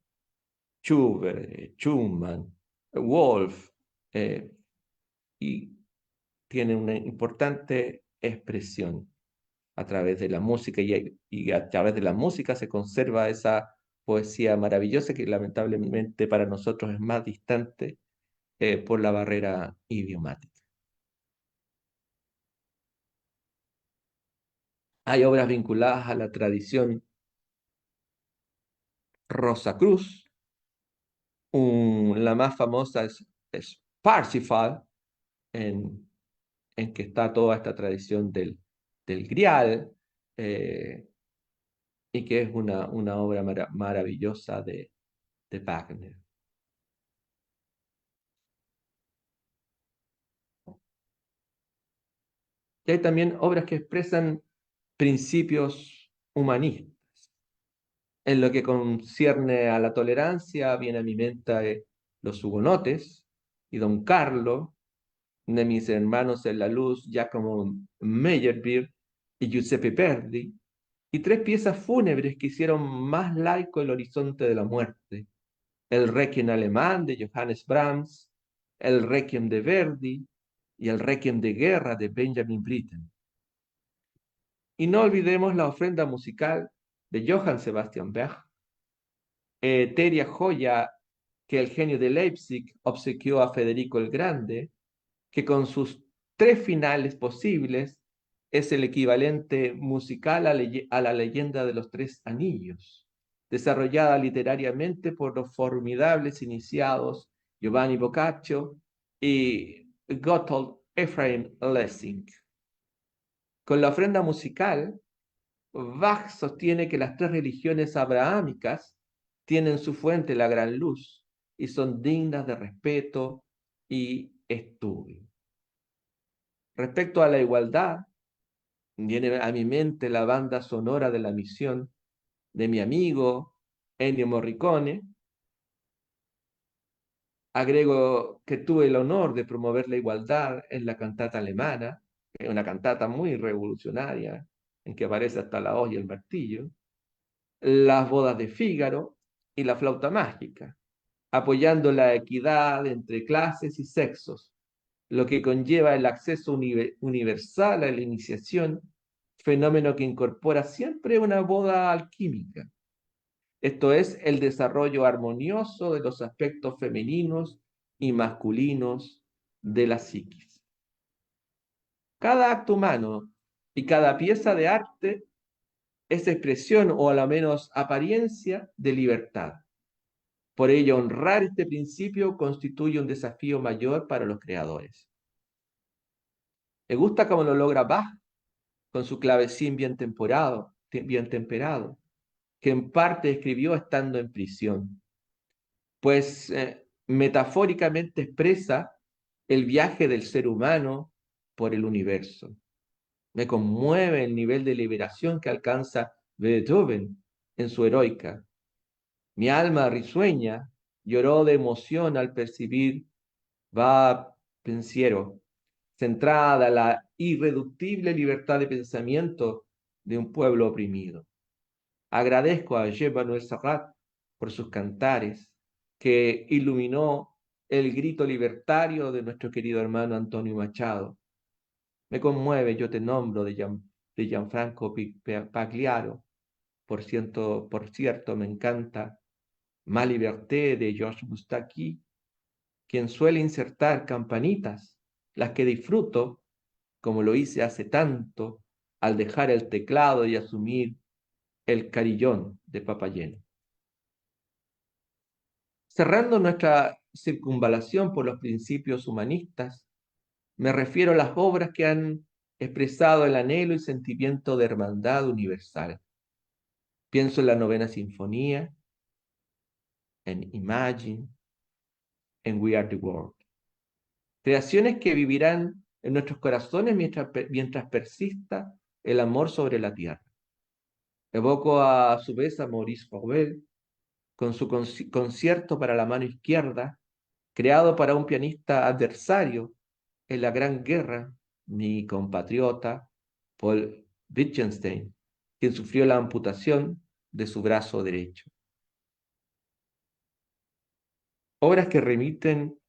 Schubert, Schumann, Wolf, y tienen una importante expresión a través de la música, y a través de la música se conserva esa poesía maravillosa que lamentablemente para nosotros es más distante por la barrera idiomática. Hay obras vinculadas a la tradición Rosacruz. La más famosa es Parsifal, en que está toda esta tradición del Grial, y que es una obra maravillosa de Wagner. Y hay también obras que expresan principios humanistas. En lo que concierne a la tolerancia, viene a mi mente Los Hugonotes y Don Carlo, de mis hermanos en la luz, Giacomo Meyerbeer y Giuseppe Verdi, y 3 piezas fúnebres que hicieron más laico el horizonte de la muerte: el Requiem alemán de Johannes Brahms, el Requiem de Verdi y el Requiem de guerra de Benjamin Britten. Y no olvidemos la ofrenda musical de Johann Sebastian Bach, etérea joya que el genio de Leipzig obsequió a Federico el Grande, que con sus 3 finales posibles es el equivalente musical a la leyenda de los 3 anillos, desarrollada literariamente por los formidables iniciados Giovanni Boccaccio y Gotthold Ephraim Lessing. Con la ofrenda musical, Bach sostiene que las tres religiones abrahámicas tienen su fuente la gran luz y son dignas de respeto y estudio. Respecto a la igualdad, viene a mi mente la banda sonora de La Misión de mi amigo Ennio Morricone. Agrego que tuve el honor de promover la igualdad en la cantata alemana, que es una cantata muy revolucionaria, en que aparece hasta la hoz y el martillo, las bodas de Fígaro y la flauta mágica, apoyando la equidad entre clases y sexos, lo que conlleva el acceso universal a la iniciación, fenómeno que incorpora siempre una boda alquímica. Esto es el desarrollo armonioso de los aspectos femeninos y masculinos de la psiquis. Cada acto humano y cada pieza de arte es expresión o a lo menos apariencia de libertad. Por ello, honrar este principio constituye un desafío mayor para los creadores. Me gusta cómo lo logra Bach con su clavecín bien temperado, que en parte escribió estando en prisión, pues metafóricamente expresa el viaje del ser humano por el universo. Me conmueve el nivel de liberación que alcanza Beethoven en su Heroica. Mi alma risueña lloró de emoción al percibir va pensiero, centrada la irreductible libertad de pensamiento de un pueblo oprimido. Agradezco a Josep Manuel Serrat por sus cantares, que iluminó el grito libertario de nuestro querido hermano Antonio Machado. Me conmueve Yo te nombro de Gianfranco Pagliaro. Por cierto, me encanta Ma Liberté de Georges Moustaki, quien suele insertar campanitas, las que disfruto, como lo hice hace tanto, al dejar el teclado y asumir el carillón de Papayeno. Cerrando nuestra circunvalación por los principios humanistas, me refiero a las obras que han expresado el anhelo y sentimiento de hermandad universal. Pienso en la Novena Sinfonía, en Imagine, en We Are the World. Creaciones que vivirán en nuestros corazones mientras persista el amor sobre la tierra. Evoco a su vez a Maurice Ravel con su concierto para la mano izquierda, creado para un pianista adversario en la Gran Guerra, mi compatriota Paul Wittgenstein, quien sufrió la amputación de su brazo derecho. Obras que remiten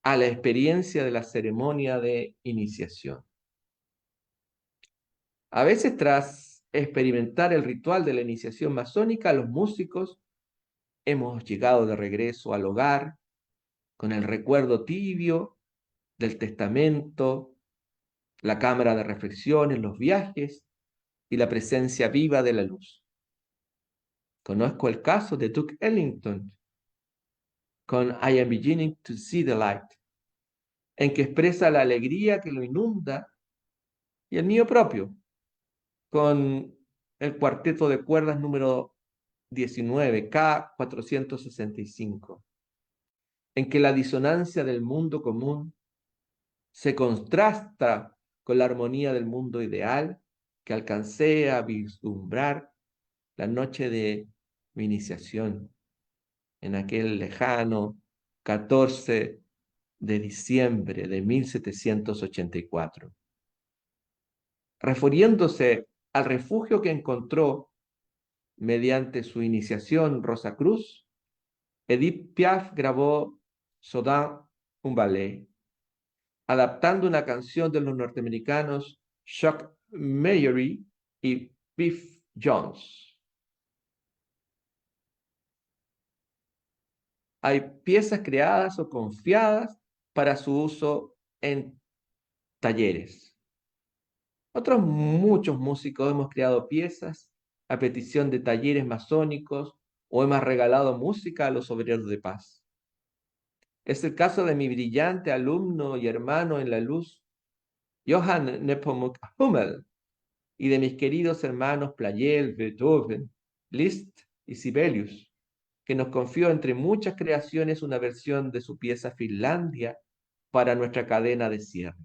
a la experiencia de la ceremonia de iniciación. A veces, tras experimentar el ritual de la iniciación masónica, los músicos hemos llegado de regreso al hogar con el recuerdo tibio del testamento, la cámara de reflexiones, los viajes y la presencia viva de la luz. Conozco el caso de Duke Ellington con I Am Beginning to See the Light, en que expresa la alegría que lo inunda, y el mío propio, con el cuarteto de cuerdas número 19, K465, en que la disonancia del mundo común se contrasta con la armonía del mundo ideal que alcancé a vislumbrar la noche de mi iniciación, en aquel lejano 14 de diciembre de 1784. Refiriéndose al refugio que encontró mediante su iniciación Rosa Cruz, Edith Piaf grabó Soudain un ballet, adaptando una canción de los norteamericanos Chuck Mallory y Biff Jones. Hay piezas creadas o confiadas para su uso en talleres. Otros muchos músicos hemos creado piezas a petición de talleres masónicos o hemos regalado música a los obreros de paz. Es el caso de mi brillante alumno y hermano en la luz, Johann Nepomuk Hummel, y de mis queridos hermanos Pleyel, Beethoven, Liszt y Sibelius, que nos confió entre muchas creaciones una versión de su pieza Finlandia para nuestra cadena de cierre.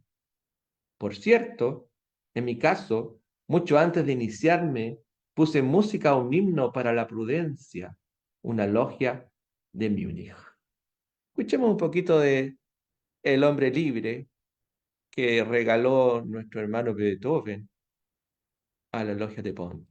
Por cierto, en mi caso, mucho antes de iniciarme, puse música a un himno para la prudencia, una logia de Múnich. Escuchemos un poquito de El hombre libre que regaló nuestro hermano Beethoven a la logia de Bonn.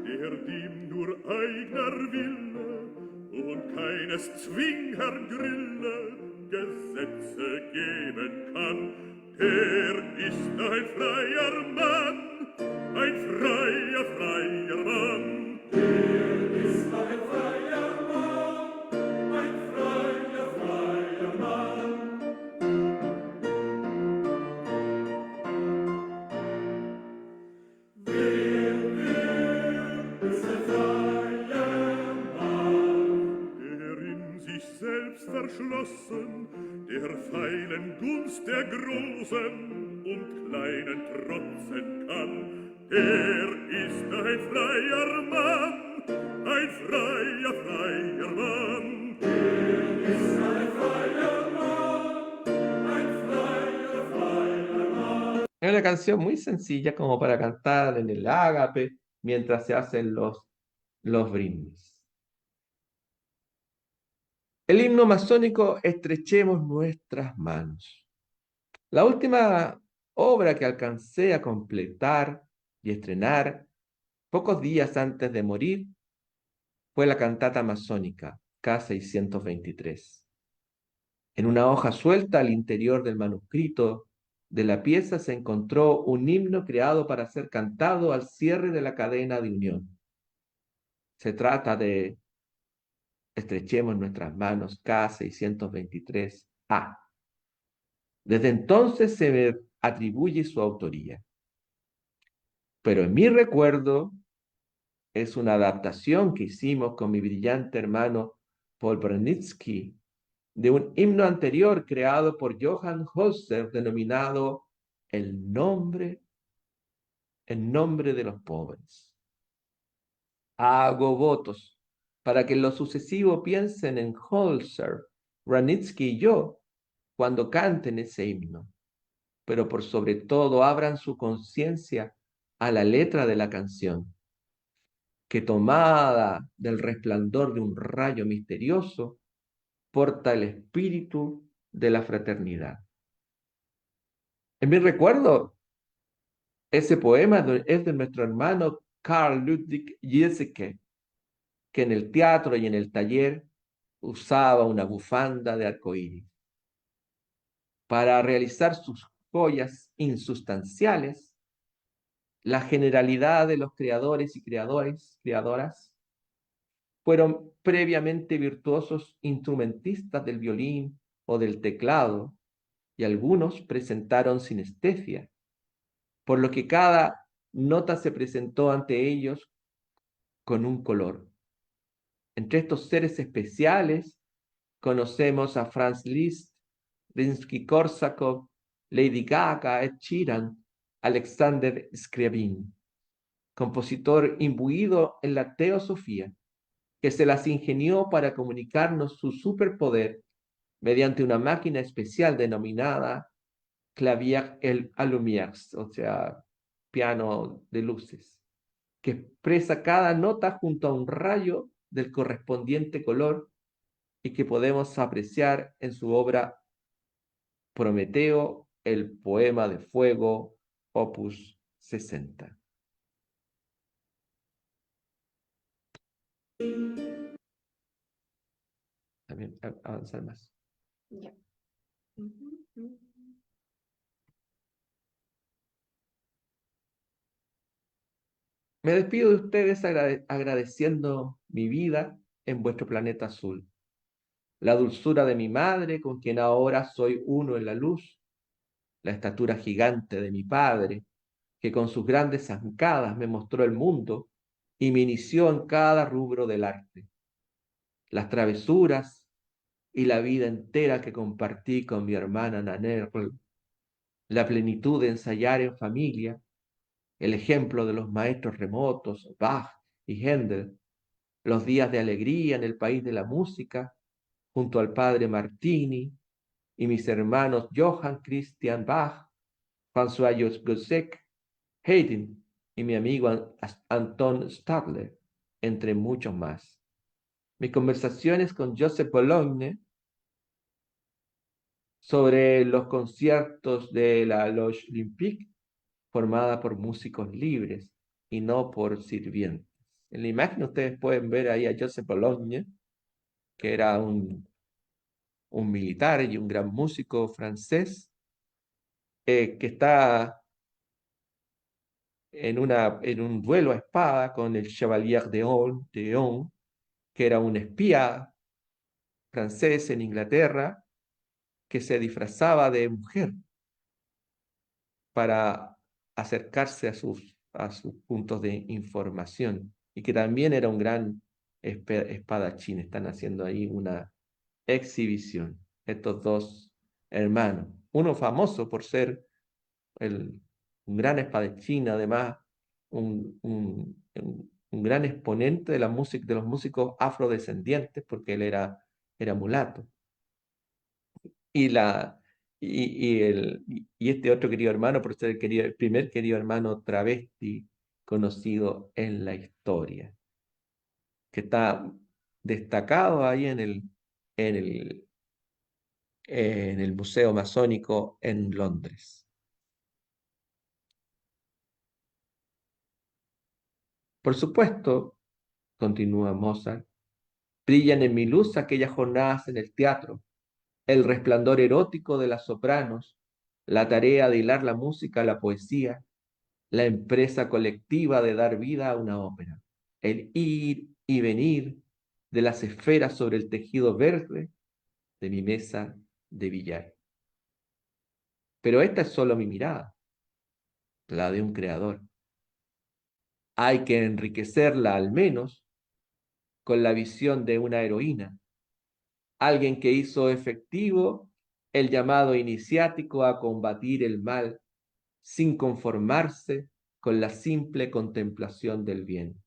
Der dem nur eigner Wille und keines Zwingergrille Gesetze geben kann, der ist ein freier Mann, ein freier, freier Mann. Der ist ein freier Mann, ein freier, freier Mann. Selbst verschlossen, der feilen Gunst der Großen und Kleinen trotzen kann, der ist ein freier Mann, ein freier, freier Mann. Der ist ein freier Mann, ein freier, freier Mann. Es una canción muy sencilla como para cantar en el ágape mientras se hacen los brindis. El himno masónico Estrechemos nuestras manos. La última obra que alcancé a completar y estrenar pocos días antes de morir fue la cantata masónica K623. En una hoja suelta al interior del manuscrito de la pieza se encontró un himno creado para ser cantado al cierre de la cadena de unión. Se trata de Estrechemos nuestras manos K623A. Desde entonces se me atribuye su autoría. Pero en mi recuerdo es una adaptación que hicimos con mi brillante hermano Paul Branitzky de un himno anterior creado por Johann Holzer denominado En nombre de los pobres. Hago votos para que en lo sucesivo piensen en Holzer, Branitzky y yo cuando canten ese himno, pero por sobre todo abran su conciencia a la letra de la canción, que tomada del resplandor de un rayo misterioso, porta el espíritu de la fraternidad. En mi recuerdo, ese poema es de nuestro hermano Carl Ludwig Giesecke, que en el teatro y en el taller usaba una bufanda de arcoíris. Para realizar sus joyas insustanciales, la generalidad de los creadores y creadoras fueron previamente virtuosos instrumentistas del violín o del teclado, y algunos presentaron sinestesia, por lo que cada nota se presentó ante ellos con un color. Entre estos seres especiales conocemos a Franz Liszt, Rimsky-Korsakov, Lady Gaga, Ed Sheeran, Alexander Scriabin, compositor imbuido en la teosofía, que se las ingenió para comunicarnos su superpoder mediante una máquina especial denominada clavier à lumière, o sea, piano de luces, que expresa cada nota junto a un rayo del correspondiente color y que podemos apreciar en su obra Prometeo, el poema de fuego, opus 60. También avanzar más. Ya. Me despido de ustedes agradeciendo mi vida en vuestro planeta azul, la dulzura de mi madre, con quien ahora soy uno en la luz, la estatura gigante de mi padre, que con sus grandes zancadas me mostró el mundo y me inició en cada rubro del arte, las travesuras y la vida entera que compartí con mi hermana Nanerl, la plenitud de ensayar en familia, el ejemplo de los maestros remotos, Bach y Händel, los días de alegría en el país de la música, junto al padre Martini y mis hermanos Johann Christian Bach, François Gossec, Haydn y mi amigo Anton Stadler, entre muchos más. Mis conversaciones con Joseph Bologne sobre los conciertos de la Loge Olympique, formada por músicos libres y no por sirvientes. En la imagen ustedes pueden ver ahí a Joseph Bologne, que era un militar y un gran músico francés, que está en un duelo a espada con el Chevalier d'Eon, que era un espía francés en Inglaterra, que se disfrazaba de mujer para acercarse a sus puntos de información, y que también era un gran espadachín. Están haciendo ahí una exhibición, estos dos hermanos, uno famoso por ser un gran espadachín, además un gran exponente de la música, de los músicos afrodescendientes, porque él era mulato. Y este otro querido hermano, por ser el primer querido hermano travesti conocido en la historia, que está destacado ahí en el, en el Museo Masónico en Londres. Por supuesto, continúa Mozart, brillan en mi luz aquellas jornadas en el teatro, el resplandor erótico de las sopranos, la tarea de hilar la música a la poesía, la empresa colectiva de dar vida a una ópera, el ir y venir de las esferas sobre el tejido verde de mi mesa de billar. Pero esta es solo mi mirada, la de un creador. Hay que enriquecerla al menos con la visión de una heroína, alguien que hizo efectivo el llamado iniciático a combatir el mal sin conformarse con la simple contemplación del bien.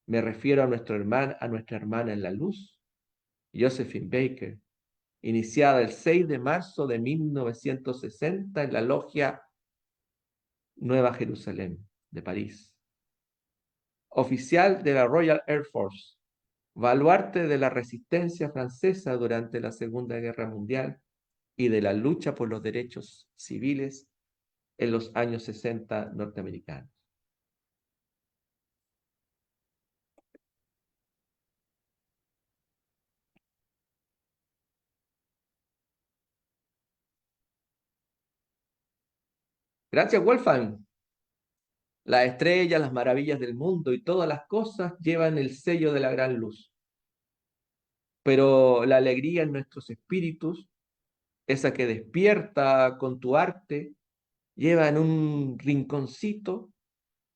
Me refiero a nuestra hermana en la luz, Josephine Baker, iniciada el 6 de marzo de 1960 en la Logia Nueva Jerusalén de París. Oficial de la Royal Air Force, baluarte de la resistencia francesa durante la Segunda Guerra Mundial y de la lucha por los derechos civiles en los años 60 norteamericanos. Gracias, Wolfgang. Las estrellas, las maravillas del mundo y todas las cosas llevan el sello de la gran luz. Pero la alegría en nuestros espíritus, esa que despierta con tu arte, lleva en un rinconcito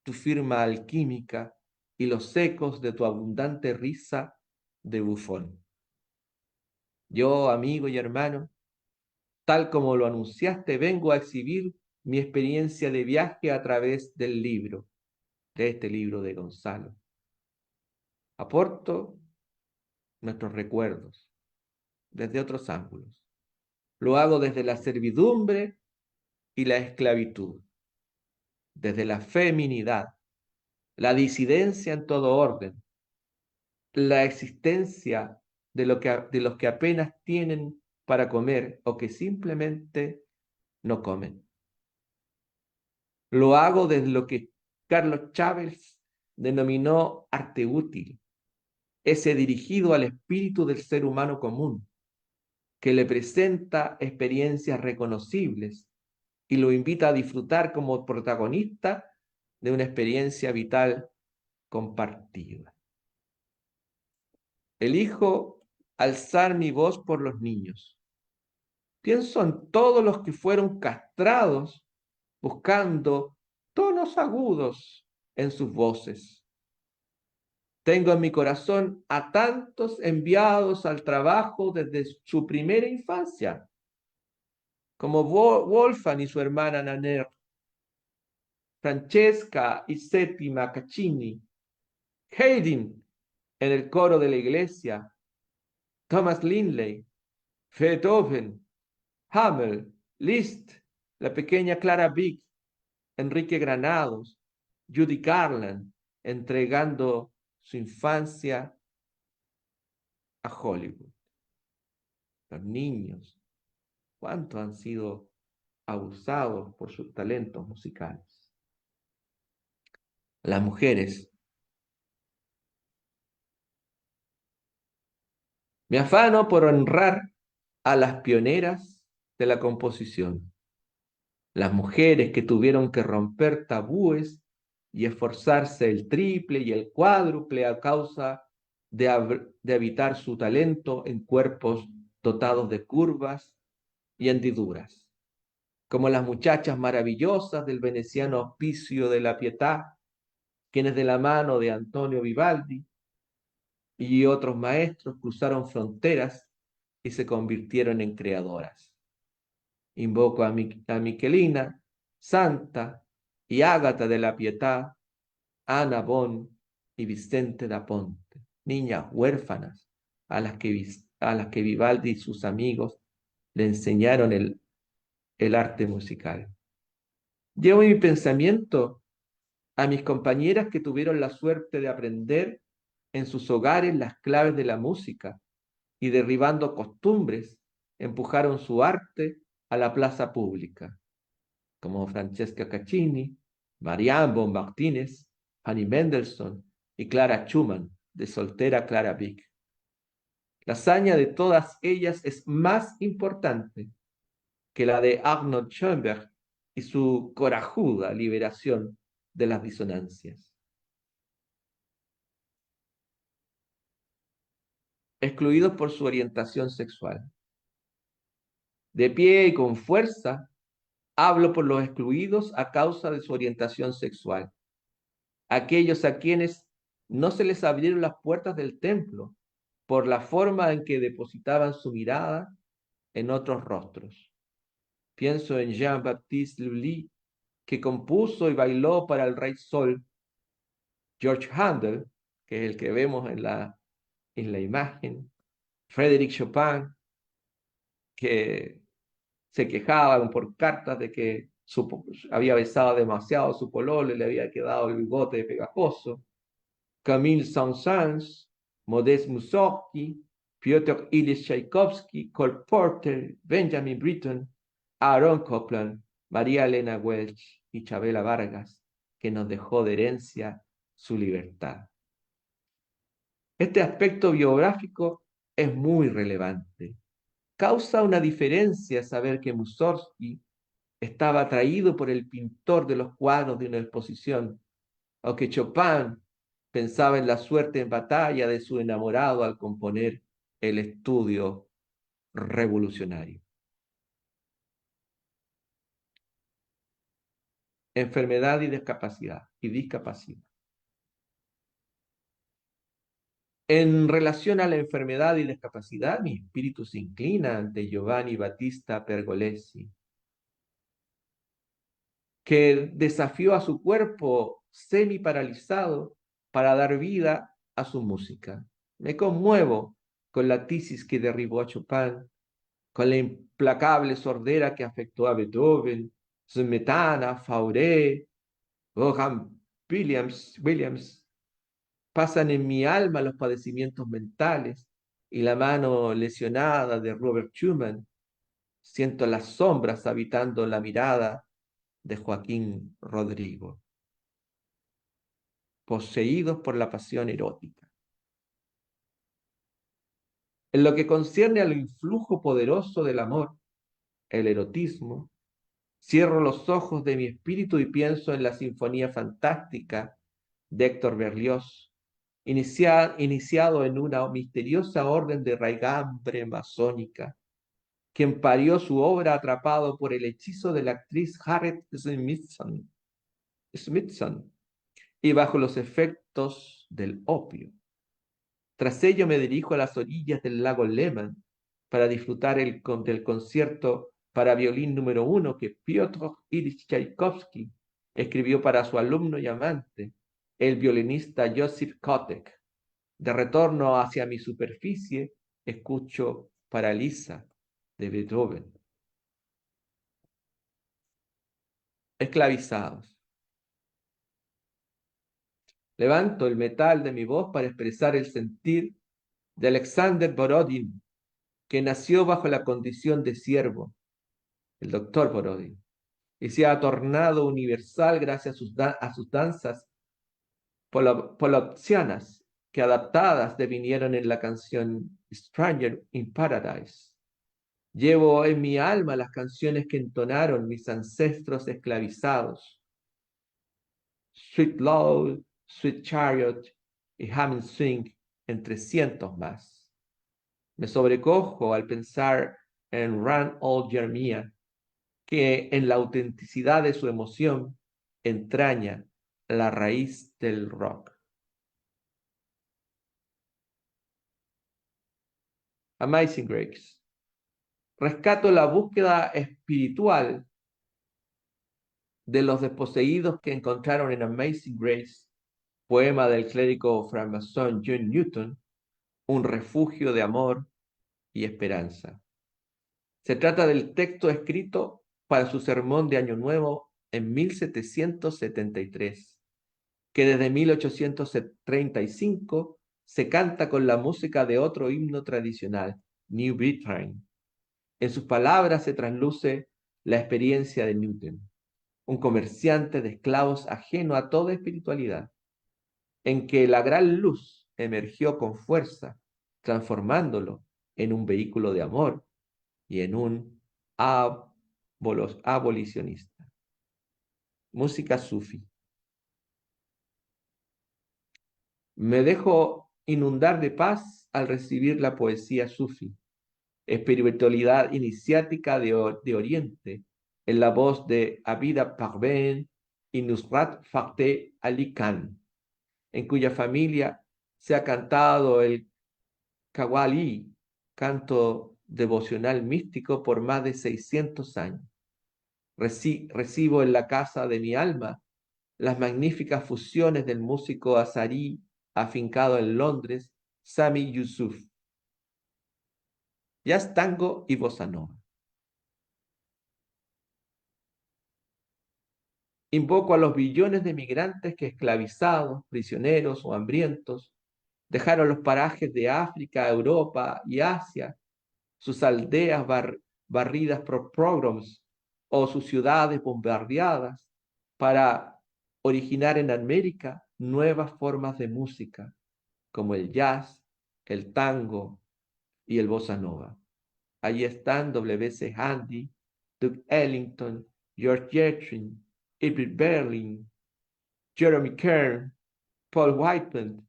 tu firma alquímica y los ecos de tu abundante risa de bufón. Yo, amigo y hermano, tal como lo anunciaste, vengo a exhibir mi experiencia de viaje a través del libro, de este libro de Gonzalo. Aporto nuestros recuerdos desde otros ángulos. Lo hago desde la servidumbre y la esclavitud, desde la feminidad, la disidencia en todo orden, la existencia de los que apenas tienen para comer o que simplemente no comen. Lo hago desde lo que Carlos Chávez denominó arte útil, ese dirigido al espíritu del ser humano común, que le presenta experiencias reconocibles y lo invita a disfrutar como protagonista de una experiencia vital compartida. Elijo alzar mi voz por los niños. Pienso en todos los que fueron castrados buscando tonos agudos en sus voces. Tengo en mi corazón a tantos enviados al trabajo desde su primera infancia, como Wolfgang y su hermana Nanner, Francesca y Settima Caccini, Haydn en el coro de la iglesia, Thomas Lindley, Beethoven, Hummel, Liszt, la pequeña Clara Wieck, Enrique Granados, Judy Garland, entregando su infancia a Hollywood. Los niños, ¿cuántos han sido abusados por sus talentos musicales? Las mujeres. Me afano por honrar a las pioneras de la composición, las mujeres que tuvieron que romper tabúes y esforzarse el triple y el cuádruple a causa de habitar su talento en cuerpos dotados de curvas y hendiduras, como las muchachas maravillosas del veneciano Hospicio de la Pietà, quienes de la mano de Antonio Vivaldi y otros maestros cruzaron fronteras y se convirtieron en creadoras. Invoco a Michelina, Santa y Ágata de la Pietà, Ana Bon y Vicente da Ponte, niñas huérfanas a las que Vivaldi y sus amigos le enseñaron el arte musical. Llevo en mi pensamiento a mis compañeras que tuvieron la suerte de aprender en sus hogares las claves de la música y derribando costumbres, empujaron su arte a la plaza pública, como Francesca Caccini, Marianne Bon Martínez, Fanny Mendelssohn y Clara Schumann, de soltera Clara Wieck. La hazaña de todas ellas es más importante que la de Arnold Schoenberg y su corajuda liberación de las disonancias. Excluidos por su orientación sexual. De pie y con fuerza, hablo por los excluidos a causa de su orientación sexual. Aquellos a quienes no se les abrieron las puertas del templo por la forma en que depositaban su mirada en otros rostros. Pienso en Jean-Baptiste Lully, que compuso y bailó para el Rey Sol, George Handel, que es el que vemos en la imagen, Frédéric Chopin, que se quejaban por cartas de que había besado demasiado a su pololo y le había quedado el bigote pegajoso, Camille Saint-Saëns, Modeste Mussorgsky, Piotr Ilyich Tchaikovsky, Cole Porter, Benjamin Britten, Aaron Copland, María Elena Welch y Chabela Vargas, que nos dejó de herencia su libertad. Este aspecto biográfico es muy relevante. Causa una diferencia saber que Mussorgsky estaba atraído por el pintor de los cuadros de una exposición, o que Chopin pensaba en la suerte en batalla de su enamorado al componer el estudio revolucionario. Enfermedad y discapacidad. En relación a la enfermedad y discapacidad, mi espíritu se inclina ante Giovanni Battista Pergolesi, que desafió a su cuerpo semi paralizado para dar vida a su música. Me conmuevo con la tisis que derribó a Chopin, con la implacable sordera que afectó a Beethoven, Smetana, Fauré, Vaughan Williams. Pasan en mi alma los padecimientos mentales y la mano lesionada de Robert Schumann. Siento las sombras habitando la mirada de Joaquín Rodrigo, poseídos por la pasión erótica. En lo que concierne al influjo poderoso del amor, el erotismo, Cierro los ojos de mi espíritu y pienso en la Sinfonía Fantástica de Héctor Berlioz, iniciado en una misteriosa orden de raigambre masónica, quien parió su obra atrapado por el hechizo de la actriz Harriet Smithson y bajo los efectos del opio. Tras ello me dirijo a las orillas del lago Leman para disfrutar del concierto para violín número 1 que Piotr Ilyich Tchaikovsky escribió para su alumno y amante, el violinista Joseph Kotek. De retorno hacia mi superficie, escucho Paralisa de Beethoven. Esclavizados. Levanto el metal de mi voz para expresar el sentir de Alexander Borodin, que nació bajo la condición de siervo, el doctor Borodin, y se ha tornado universal gracias a sus danzas polopsianas, que adaptadas devinieron en la canción Stranger in Paradise. Llevo en mi alma las canciones que entonaron mis ancestros esclavizados. Sweet Love, Sweet Chariot y Hammond Swing, entre cientos más. Me sobrecojo al pensar en Run Old Jeremiah, que en la autenticidad de su emoción entraña la raíz del rock. Amazing Grace. Rescato la búsqueda espiritual de los desposeídos que encontraron en Amazing Grace, poema del clérigo francmasón John Newton, un refugio de amor y esperanza. Se trata del texto escrito para su sermón de Año Nuevo en 1773, que desde 1835 se canta con la música de otro himno tradicional, New Britain. En sus palabras se trasluce la experiencia de Newton, un comerciante de esclavos ajeno a toda espiritualidad, en que la gran luz emergió con fuerza, transformándolo en un vehículo de amor y en un abolicionista. Música sufi. Me dejo inundar de paz al recibir la poesía sufi, espiritualidad iniciática de Oriente, en la voz de Abida Parveen y Nusrat Fateh Ali Khan, en cuya familia se ha cantado el Qawwali, canto devocional místico, por más de 600 años. Recibo en la casa de mi alma las magníficas fusiones del músico azarí afincado en Londres, Sami Yusuf. Jazz, tango y bossa nova. Invoco a los billones de migrantes que, esclavizados, prisioneros o hambrientos, dejaron los parajes de África, Europa y Asia, sus aldeas barridas por pogroms o sus ciudades bombardeadas, para originar en América nuevas formas de música, como el jazz, el tango y el bossa nova. Allí están W.C. Handy, Duke Ellington, George Gershwin, Edward Berlin, Jeremy Kern, Paul Whiteman,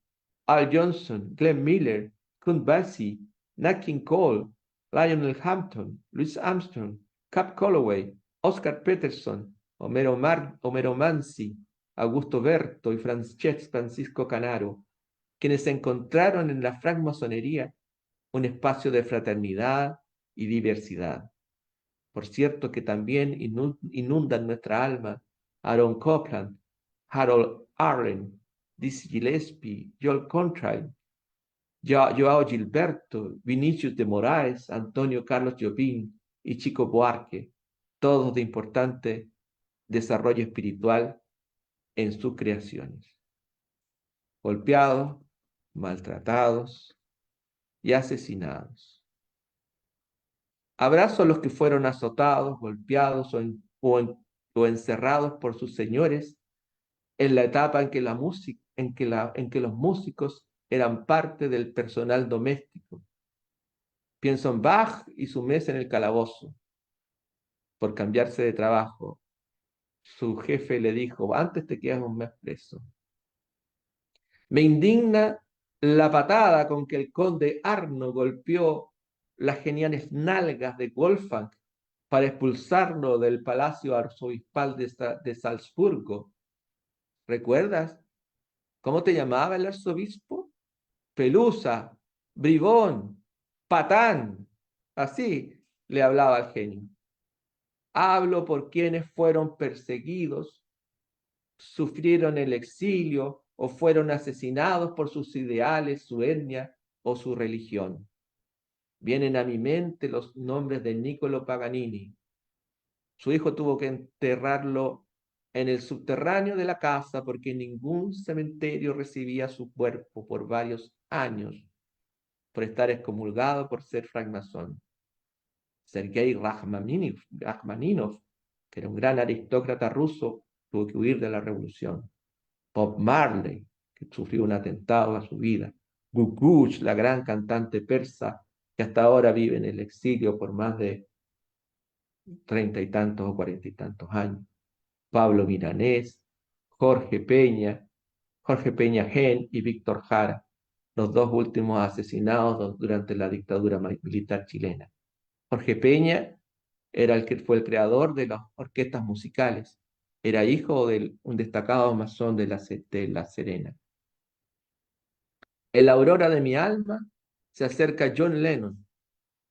Al Johnson, Glenn Miller, Count Basie, Nat King Cole, Lionel Hampton, Louis Armstrong, Cap Calloway, Oscar Peterson, Homero Manzi, Augusto Berto y Francisco Canaro, quienes encontraron en la francmasonería un espacio de fraternidad y diversidad. Por cierto que también inundan nuestra alma Aaron Copland, Harold Arlen, Dizzy Gillespie, Joel Contrail, Joao Gilberto, Vinicius de Moraes, Antonio Carlos Jobim y Chico Buarque, todos de importante desarrollo espiritual en sus creaciones. Golpeados, maltratados y asesinados. Abrazo a los que fueron azotados, golpeados o encerrados por sus señores en la etapa en que los músicos eran parte del personal doméstico. Pienso en Bach y su mesa en el calabozo. por cambiarse de trabajo. Su jefe le dijo, antes te quedas un mes preso. Me indigna la patada con que el conde Arno golpeó las geniales nalgas de Wolfgang para expulsarlo del palacio arzobispal de Salzburgo. ¿Recuerdas cómo te llamaba el arzobispo? Pelusa, bribón, patán. Así le hablaba al genio. Hablo por quienes fueron perseguidos, sufrieron el exilio o fueron asesinados por sus ideales, su etnia o su religión. Vienen a mi mente los nombres de Niccolo Paganini. Su hijo tuvo que enterrarlo en el subterráneo de la casa porque ningún cementerio recibía su cuerpo por varios años por estar excomulgado por ser francmasón. Sergei Rachmaninov, que era un gran aristócrata ruso, tuvo que huir de la revolución. Bob Marley, que sufrió un atentado a su vida. Gugush, la gran cantante persa, que hasta ahora vive en el exilio por más de 30 y tantos o 40 y tantos años. Pablo Milanés, Jorge Peña Gen y Víctor Jara, los dos últimos asesinados durante la dictadura militar chilena. Jorge Peña era el que fue el creador de las orquestas musicales. Era hijo de un destacado masón de La Serena. En la aurora de mi alma se acerca John Lennon,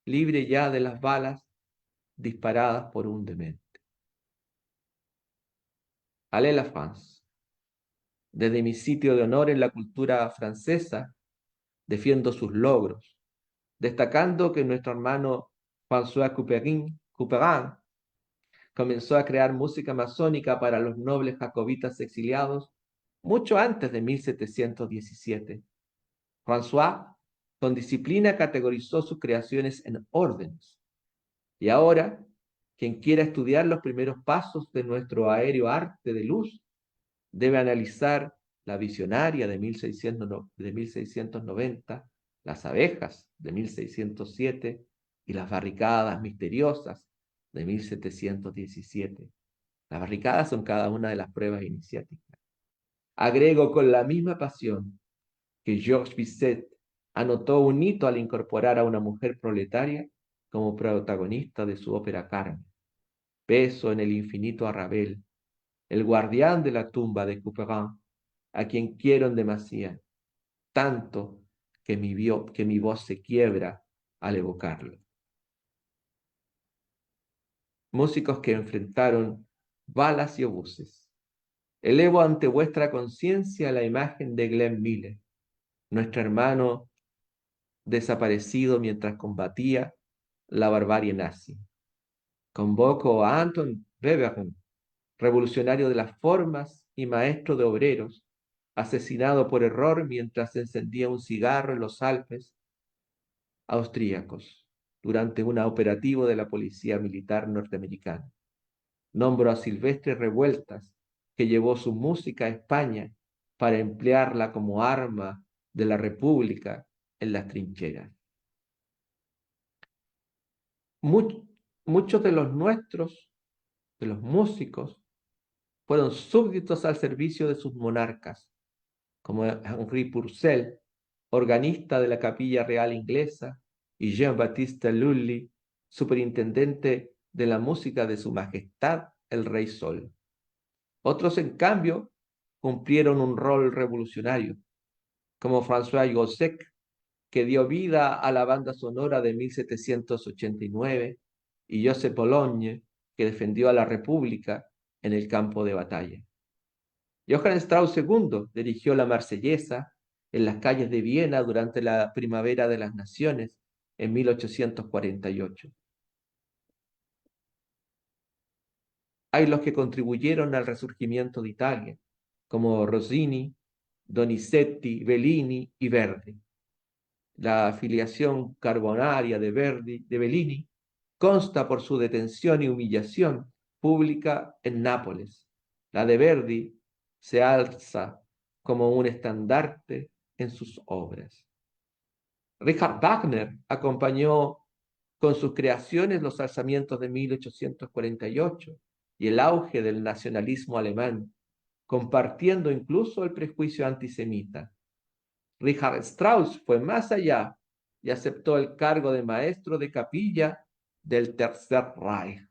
libre ya de las balas disparadas por un demente. Allez la France. Desde mi sitio de honor en la cultura francesa, defiendo sus logros, destacando que nuestro hermano François Couperin comenzó a crear música masónica para los nobles jacobitas exiliados mucho antes de 1717. François, con disciplina, categorizó sus creaciones en órdenes. Y ahora, quien quiera estudiar los primeros pasos de nuestro aéreo arte de luz, debe analizar la visionaria de 1690, las abejas de 1607 y las barricadas misteriosas de 1717. Las barricadas son cada una de las pruebas iniciáticas. Agrego con la misma pasión que Georges Bizet anotó un hito al incorporar a una mujer proletaria como protagonista de su ópera Carmen. Beso en el infinito a Ravel, el guardián de la tumba de Couperin, a quien quiero en demasía, tanto que mi voz se quiebra al evocarlo. Músicos que enfrentaron balas y obuses. Elevo ante vuestra conciencia la imagen de Glenn Miller, nuestro hermano desaparecido mientras combatía la barbarie nazi. Convoco a Anton Webern, revolucionario de las formas y maestro de obreros, asesinado por error mientras encendía un cigarro en los Alpes austríacos durante un operativo de la Policía Militar norteamericana. Nombro a Silvestre Revueltas, que llevó su música a España para emplearla como arma de la República en las trincheras. Muchos de los nuestros, de los músicos, fueron súbditos al servicio de sus monarcas, como Henri Purcell, organista de la Capilla Real Inglesa, y Jean-Baptiste Lully, superintendente de la música de Su Majestad el Rey Sol. Otros, en cambio, cumplieron un rol revolucionario, como François Gossec, que dio vida a la banda sonora de 1789, y Joseph Bologne, que defendió a la República en el campo de batalla. Johann Strauss II dirigió la Marsellesa en las calles de Viena durante la Primavera de las Naciones en 1848. Hay los que contribuyeron al resurgimiento de Italia, como Rossini, Donizetti, Bellini y Verdi. La afiliación carbonaria de Bellini consta por su detención y humillación pública en Nápoles. La de Verdi se alza como un estandarte en sus obras. Richard Wagner acompañó con sus creaciones, los alzamientos de 1848 y el auge del nacionalismo alemán, compartiendo incluso el prejuicio antisemita. Richard Strauss fue más allá y aceptó el cargo de maestro de capilla del Tercer Reich.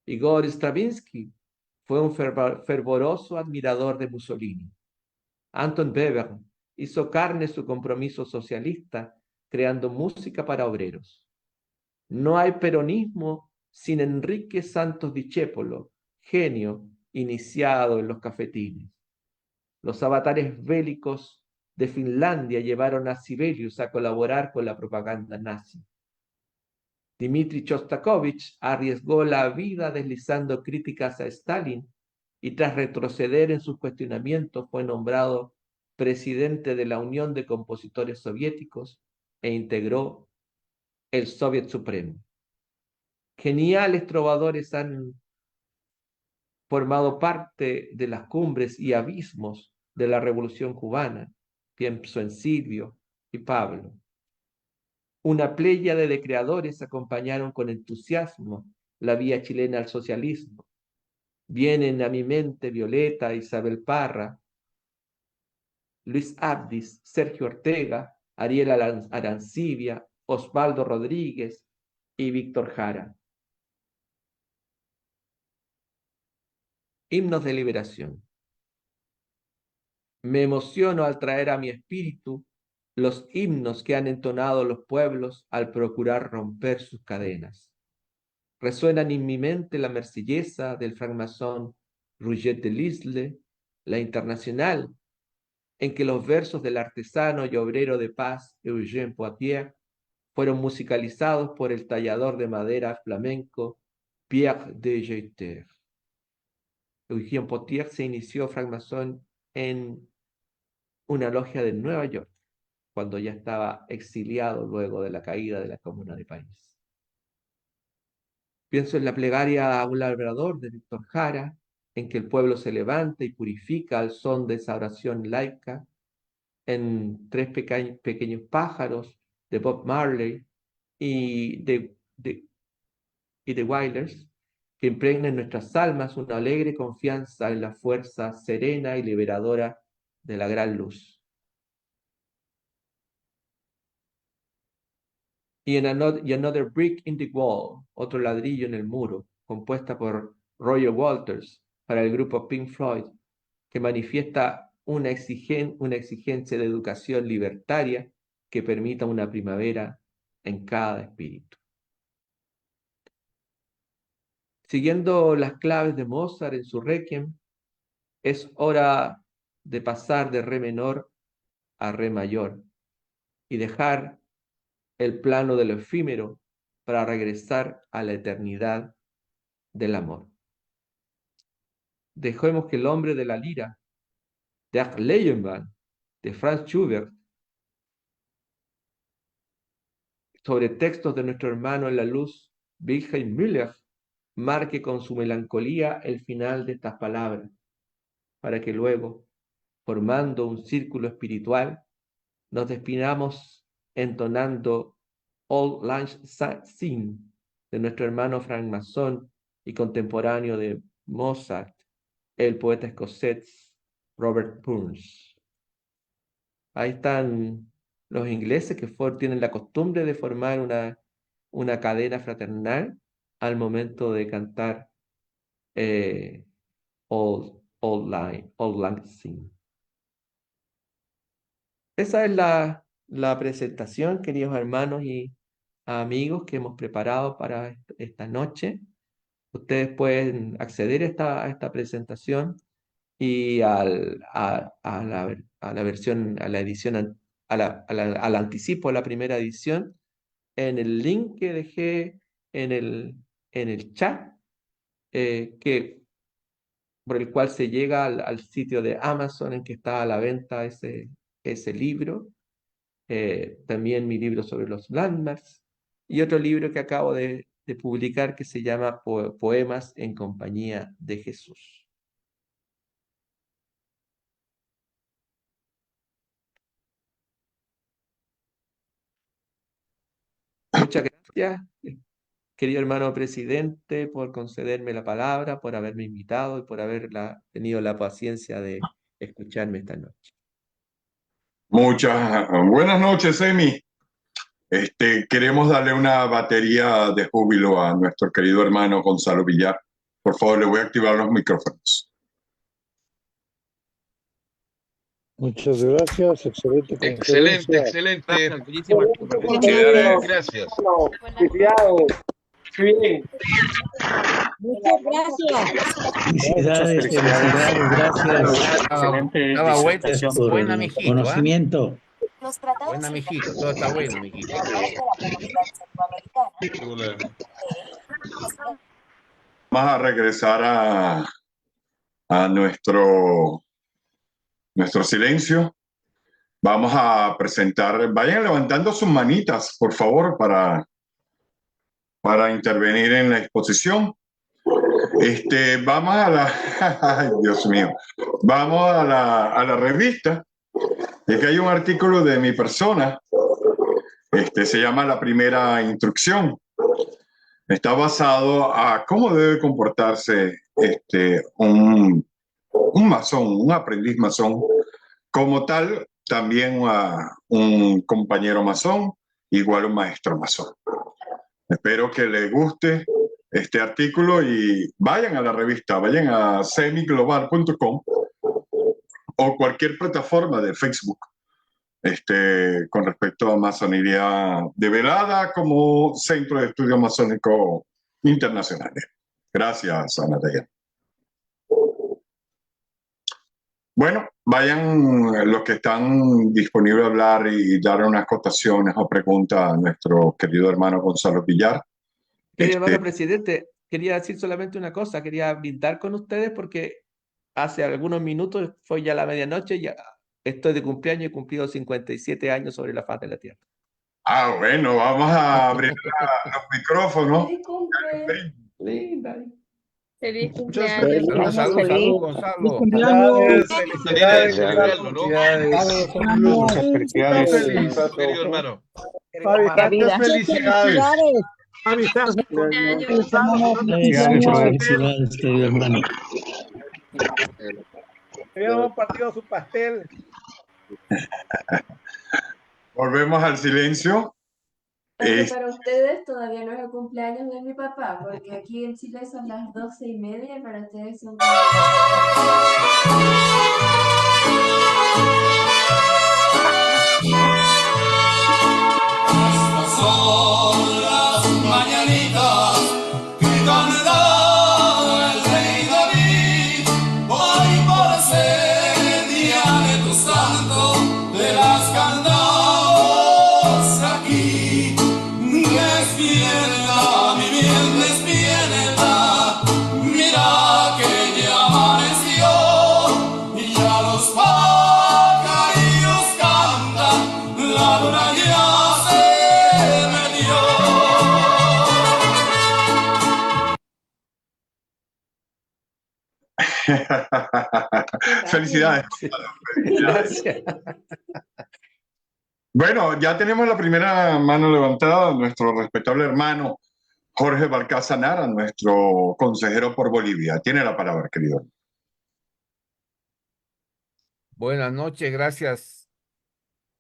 Igor Stravinsky fue un fervoroso admirador de Mussolini. Anton Webern hizo carne su compromiso socialista, creando música para obreros. No hay peronismo sin Enrique Santos Discépolo, genio iniciado en los cafetines. Los avatares bélicos de Finlandia llevaron a Sibelius a colaborar con la propaganda nazi. Dmitri Shostakovich arriesgó la vida deslizando críticas a Stalin y tras retroceder en sus cuestionamientos fue nombrado presidente de la Unión de Compositores Soviéticos e integró el Soviet Supremo. Geniales trovadores han formado parte de las cumbres y abismos de la Revolución Cubana. Pienso en Silvio y Pablo. Una pléyade de creadores acompañaron con entusiasmo la vía chilena al socialismo. Vienen a mi mente Violeta, Isabel Parra, Luis Abdis, Sergio Ortega, Ariel Arancibia, Osvaldo Rodríguez y Víctor Jara. Himnos de liberación. Me emociono al traer a mi espíritu los himnos que han entonado los pueblos al procurar romper sus cadenas. Resuenan en mi mente la Marsellesa del francmasón Rouget de Lisle, la Internacional, en que los versos del artesano y obrero de paz Eugène Poitiers fueron musicalizados por el tallador de madera flamenco Pierre de Jeter. Eugène Poitiers se inició francmasón en una logia de Nueva York, cuando ya estaba exiliado luego de la caída de la Comuna de París. Pienso en la plegaria a un labrador de Víctor Jara, en que el pueblo se levanta y purifica al son de esa oración laica, en Tres pequeños pájaros de Bob Marley y de Wailers, que impregnan en nuestras almas una alegre confianza en la fuerza serena y liberadora de la gran luz. Y Another Brick in the Wall, otro ladrillo en el muro, compuesta por Roger Walters para el grupo Pink Floyd, que manifiesta una exigencia de educación libertaria que permita una primavera en cada espíritu. Siguiendo las claves de Mozart en su Requiem, es hora de pasar de re menor a re mayor y dejar el plano de lo efímero para regresar a la eternidad del amor. Dejemos que el hombre de la lira, Der Leyenbahn, de Franz Schubert, sobre textos de nuestro hermano en la luz, Wilhelm Müller, marque con su melancolía el final de estas palabras, para que luego, formando un círculo espiritual, nos despidamos entonando Old Lang Syne de nuestro hermano francmasón y contemporáneo de Mozart, el poeta escocés Robert Burns. Ahí están los ingleses que tienen la costumbre de formar una cadena fraternal al momento de cantar Old Lang Syne. Esa es la presentación, queridos hermanos y amigos, que hemos preparado para esta noche. Ustedes pueden acceder a esta presentación y a la versión, a la edición, al anticipo de la primera edición en el link que dejé en el chat, por el cual se llega al sitio de Amazon en que está a la venta ese libro. También mi libro sobre los landmarks y otro libro que acabo de publicar que se llama Poemas en compañía de Jesús. Muchas gracias. gracias, querido hermano presidente, por concederme la palabra, por haberme invitado y por haber tenido la paciencia de escucharme esta noche. Muchas buenas noches, Emi. Queremos darle una batería de júbilo a nuestro querido hermano Gonzalo Villar. Por favor, le voy a activar los micrófonos. Muchas gracias, excelente Excelente, conferencia. excelente. Gracias, bellísima conversación. Felicidades, gracias. Felicidades. Bien. Muchas gracias. Felicidades, gracias. Estaba Por buena, el mijito. conocimiento. Buena, mijito. Todo está bueno, mijito. Vamos a regresar a nuestro silencio. Vamos a presentar, vayan levantando sus manitas, por favor, para intervenir en la exposición. Vamos a la, ay, Dios mío, vamos a la revista. Y aquí hay un artículo de mi persona, se llama La Primera Instrucción. Está basado a cómo debe comportarse un masón, un aprendiz masón, como tal, también un compañero masón, igual un maestro masón. Espero que les guste este artículo y vayan a la revista, vayan a semiglobal.com o cualquier plataforma de Facebook con respecto a masonería develada como Centro de Estudios Masónicos Internacionales. Gracias, Ana Taya. Bueno, vayan los que están disponibles a hablar y dar unas cotaciones o preguntas a nuestro querido hermano Gonzalo Villar. Querido hermano presidente, quería decir solamente una cosa, quería brindar con ustedes porque hace algunos minutos, fue ya la medianoche, ya estoy de cumpleaños y he cumplido 57 años sobre la faz de la tierra. Ah, bueno, vamos a abrir los micrófonos. ¡Feliz cumple! Linda. Feliz Muchas cumpleaños. Salud, Gonzalo. Felicidades, Felicidades, Muchas felicidades. felicidades. Querido hermano. Fabi, tantas felicidades. Fabi, Felicidades, querido hermano. habíamos partido su pastel. Volvemos al silencio. Aunque para ustedes todavía no es el cumpleaños de mi papá, porque aquí en Chile son las 12:30 y para ustedes son Estas son las mañanitas que cantaba el rey David. Hoy por ser el día de tu santo, te las cantamos aquí. Despierta, mi bien, despierta. Mira que ya amaneció y ya los pajarillos cantan. La luna ya se metió. Felicidades. Gracias. Bueno, ya tenemos la primera mano levantada, nuestro respetable hermano Jorge Balcasanara, nuestro consejero por Bolivia. Tiene la palabra, querido. Buenas noches, gracias,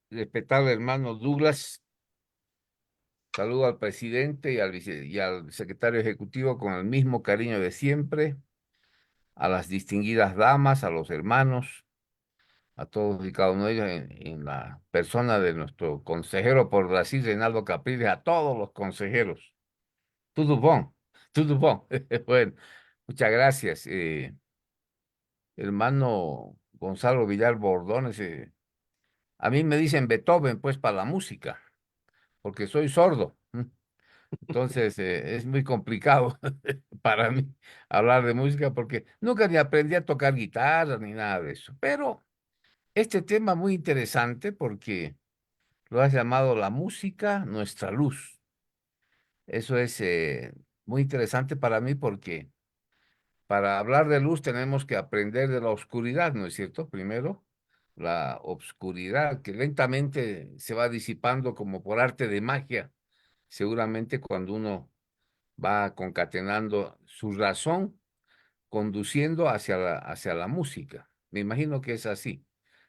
respetable hermano Douglas. Saludo al presidente y al secretario ejecutivo con el mismo cariño de siempre, a las distinguidas damas, a los hermanos, a todos y cada uno de ellos en la persona de nuestro consejero por Brasil, Reinaldo Capriles, a todos los consejeros. Tudo bom, tudo bom. Bueno, muchas gracias. Hermano Gonzalo Villar Bordones, a mí me dicen Beethoven, pues, para la música, porque soy sordo. Entonces, es muy complicado para mí hablar de música porque nunca ni aprendí a tocar guitarra ni nada de eso. Pero este tema muy interesante porque lo has llamado la música, nuestra luz. Eso es muy interesante para mí porque para hablar de luz tenemos que aprender de la oscuridad, ¿no es cierto? Primero, la oscuridad que lentamente se va disipando como por arte de magia seguramente cuando uno va concatenando su razón, conduciendo hacia la música. Me imagino que es así.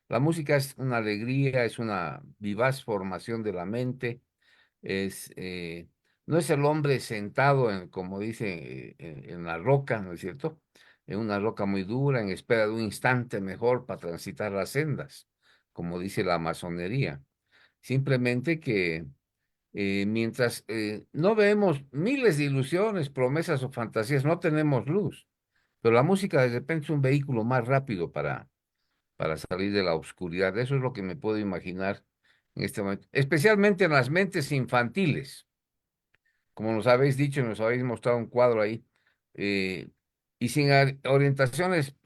La música es una alegría, es una vivaz formación de la mente, es, no es el hombre sentado, como dice, en la roca, ¿no es cierto? En una roca muy dura, en espera de un instante mejor para transitar las sendas, como dice la masonería. Simplemente que mientras no vemos miles de ilusiones, promesas o fantasías, no tenemos luz. Pero la música de repente es un vehículo más rápido para salir de la oscuridad. Eso es lo que me puedo imaginar en este momento, especialmente en las mentes infantiles. Como nos habéis dicho, nos habéis mostrado un cuadro ahí. eh, y sin orientaciones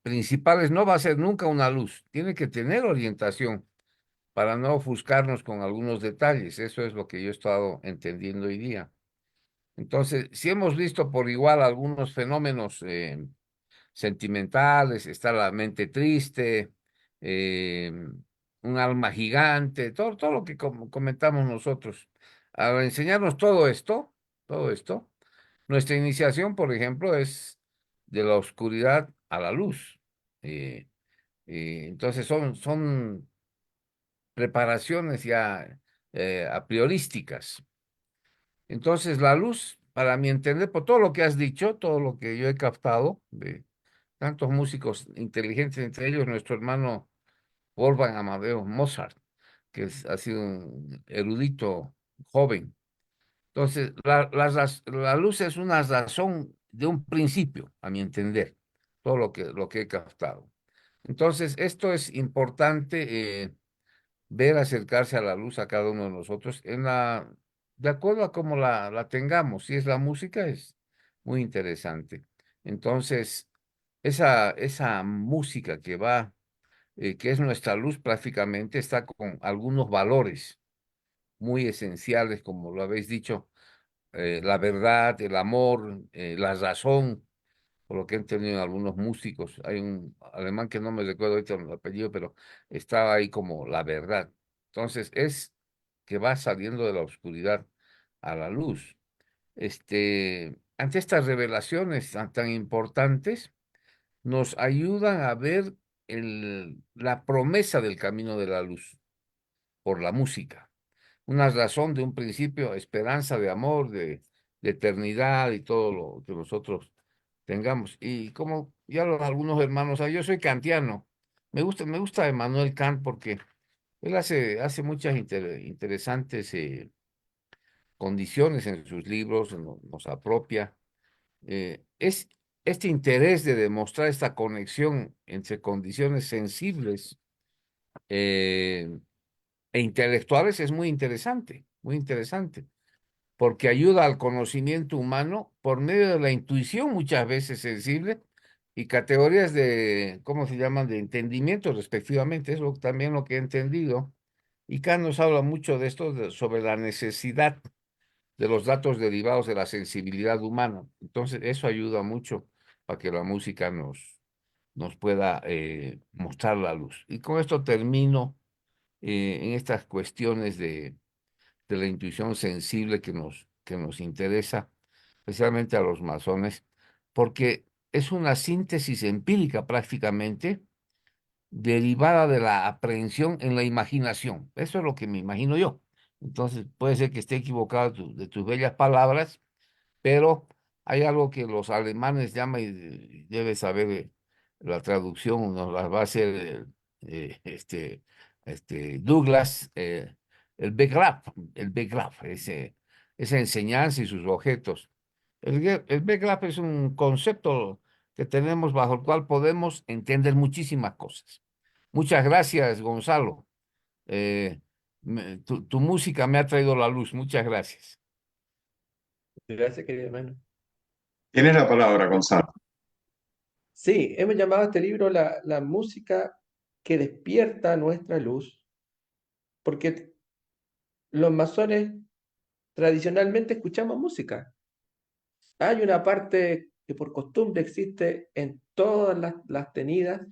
principales no va a ser nunca una luz. Tiene que tener orientación para no ofuscarnos con algunos detalles. Eso es lo que yo he estado entendiendo hoy día. Entonces, si hemos visto por igual algunos fenómenos sentimentales, está la mente triste, eh, un alma gigante, todo lo que comentamos nosotros. Al enseñarnos todo esto, nuestra iniciación, por ejemplo, es de la oscuridad a la luz. Eh, entonces son preparaciones ya a priorísticas. Entonces, la luz, para mi entender, por todo lo que has dicho, todo lo que yo he captado de tantos músicos inteligentes, entre ellos nuestro hermano Wolfgang Amadeus Mozart, que ha sido un erudito joven. Entonces, la luz es una razón de un principio, a mi entender, todo lo que he captado. Entonces, esto es importante, ver acercarse a la luz a cada uno de nosotros de acuerdo a cómo la tengamos. Si es la música, es muy interesante. Entonces, esa música que es nuestra luz prácticamente, está con algunos valores muy esenciales, como lo habéis dicho, la verdad, el amor, la razón, por lo que he entendido algunos músicos. Hay un alemán que no me recuerdo ahorita el apellido, pero estaba ahí como la verdad. Entonces, es que va saliendo de la oscuridad a la luz. Ante estas revelaciones tan importantes, nos ayudan a ver la promesa del camino de la luz por la música. Una razón de un principio, esperanza de amor, de eternidad y todo lo que nosotros tengamos. Y como ya algunos hermanos, yo soy kantiano. Me gusta Emmanuel Kant porque él hace muchas interesantes condiciones en sus libros, nos apropia. Es este interés de demostrar esta conexión entre condiciones sensibles e intelectuales es muy interesante, porque ayuda al conocimiento humano por medio de la intuición muchas veces sensible y categorías de, ¿cómo se llaman?, de entendimiento respectivamente. Es también lo que he entendido. Y Kant nos habla mucho de esto, sobre la necesidad de los datos derivados de la sensibilidad humana. Entonces, eso ayuda mucho para que la música nos pueda mostrar la luz. Y con esto termino en estas cuestiones de la intuición sensible que nos interesa, especialmente a los masones, porque es una síntesis empírica prácticamente derivada de la aprehensión en la imaginación. Eso es lo que me imagino yo. Entonces, puede ser que esté equivocado de tus bellas palabras, pero hay algo que los alemanes llaman, y debes saber la traducción, nos la va a hacer Douglas, el Begriff, esa enseñanza y sus objetos. El Begriff es un concepto que tenemos bajo el cual podemos entender muchísimas cosas. Muchas gracias, Gonzalo. Tu música me ha traído la luz. Muchas gracias. Gracias, querido hermano. Tienes la palabra, Gonzalo. Sí, hemos llamado a este libro la música que despierta nuestra luz, porque los masones tradicionalmente escuchamos música. Hay una parte que por costumbre existe en todas las tenidas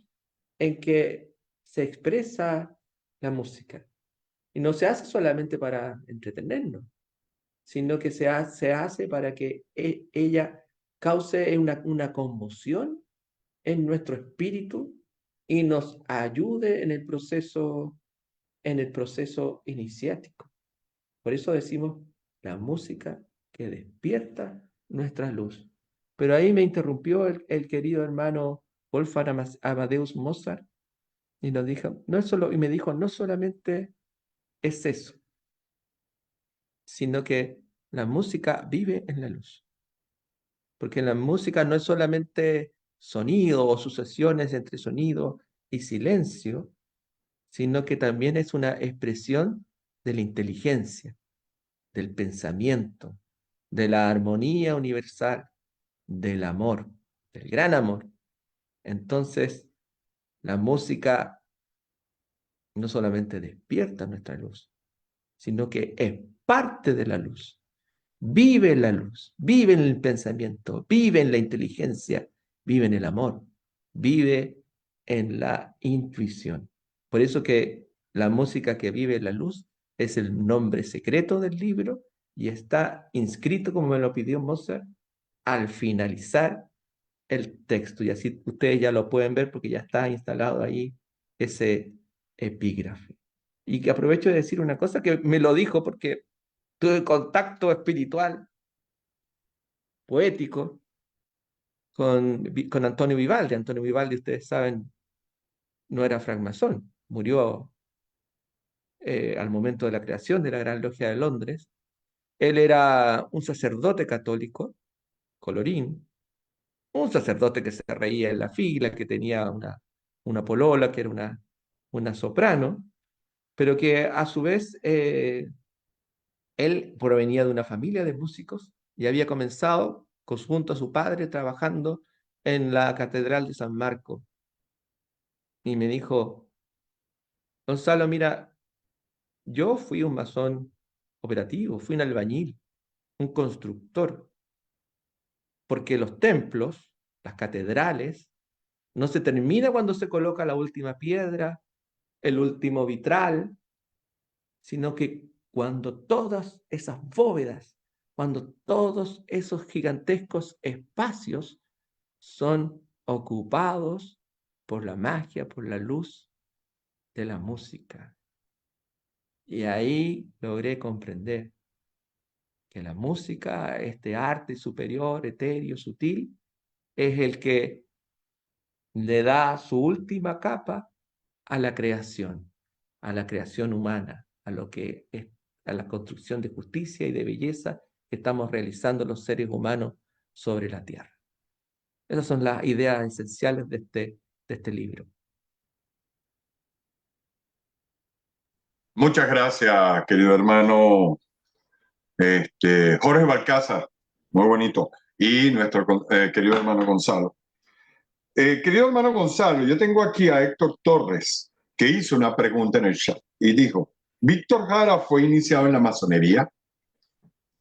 en que se expresa la música. Y no se hace solamente para entretenernos, sino que se hace para que ella cause una conmoción en nuestro espíritu y nos ayude en el proceso iniciático. Por eso decimos la música que despierta nuestra luz. Pero ahí me interrumpió el querido hermano Wolfgang Amadeus Mozart y nos dijo, y me dijo, no solamente es eso, sino que la música vive en la luz. Porque la música no es solamente sonido o sucesiones entre sonido y silencio, sino que también es una expresión de la inteligencia, del pensamiento, de la armonía universal, del amor, del gran amor. Entonces, la música no solamente despierta nuestra luz, sino que es parte de la luz. Vive en la luz, vive en el pensamiento, vive en la inteligencia, vive en el amor, vive en la intuición. Por eso que la música que vive en la luz es el nombre secreto del libro y está inscrito, como me lo pidió Mozart, al finalizar el texto. Y así ustedes ya lo pueden ver porque ya está instalado ahí ese epígrafe. Y que aprovecho de decir una cosa que me lo dijo porque tuve contacto espiritual, poético, con Antonio Vivaldi. Antonio Vivaldi, ustedes saben, no era francmasón, murió al momento de la creación de la Gran Logia de Londres. Él era un sacerdote católico, colorín, un sacerdote que se reía en la fila, que tenía una polola, que era una soprano, pero que a su vez él provenía de una familia de músicos y había comenzado junto a su padre trabajando en la Catedral de San Marco. Y me dijo, Gonzalo, mira, yo fui un masón operativo, fui un albañil, un constructor, porque los templos, las catedrales, no se termina cuando se coloca la última piedra, el último vitral, sino que cuando todas esas bóvedas, cuando todos esos gigantescos espacios son ocupados por la magia, por la luz de la música. Y ahí logré comprender que la música, este arte superior, etéreo, sutil, es el que le da su última capa a la creación humana, a lo que es a la construcción de justicia y de belleza que estamos realizando los seres humanos sobre la tierra. Esas son las ideas esenciales de este libro. Muchas gracias, querido hermano Jorge Balcázar, muy bonito, y nuestro querido hermano Gonzalo. Querido hermano Gonzalo, yo tengo aquí a Héctor Torres, que hizo una pregunta en el chat y dijo, ¿Víctor Jara fue iniciado en la masonería?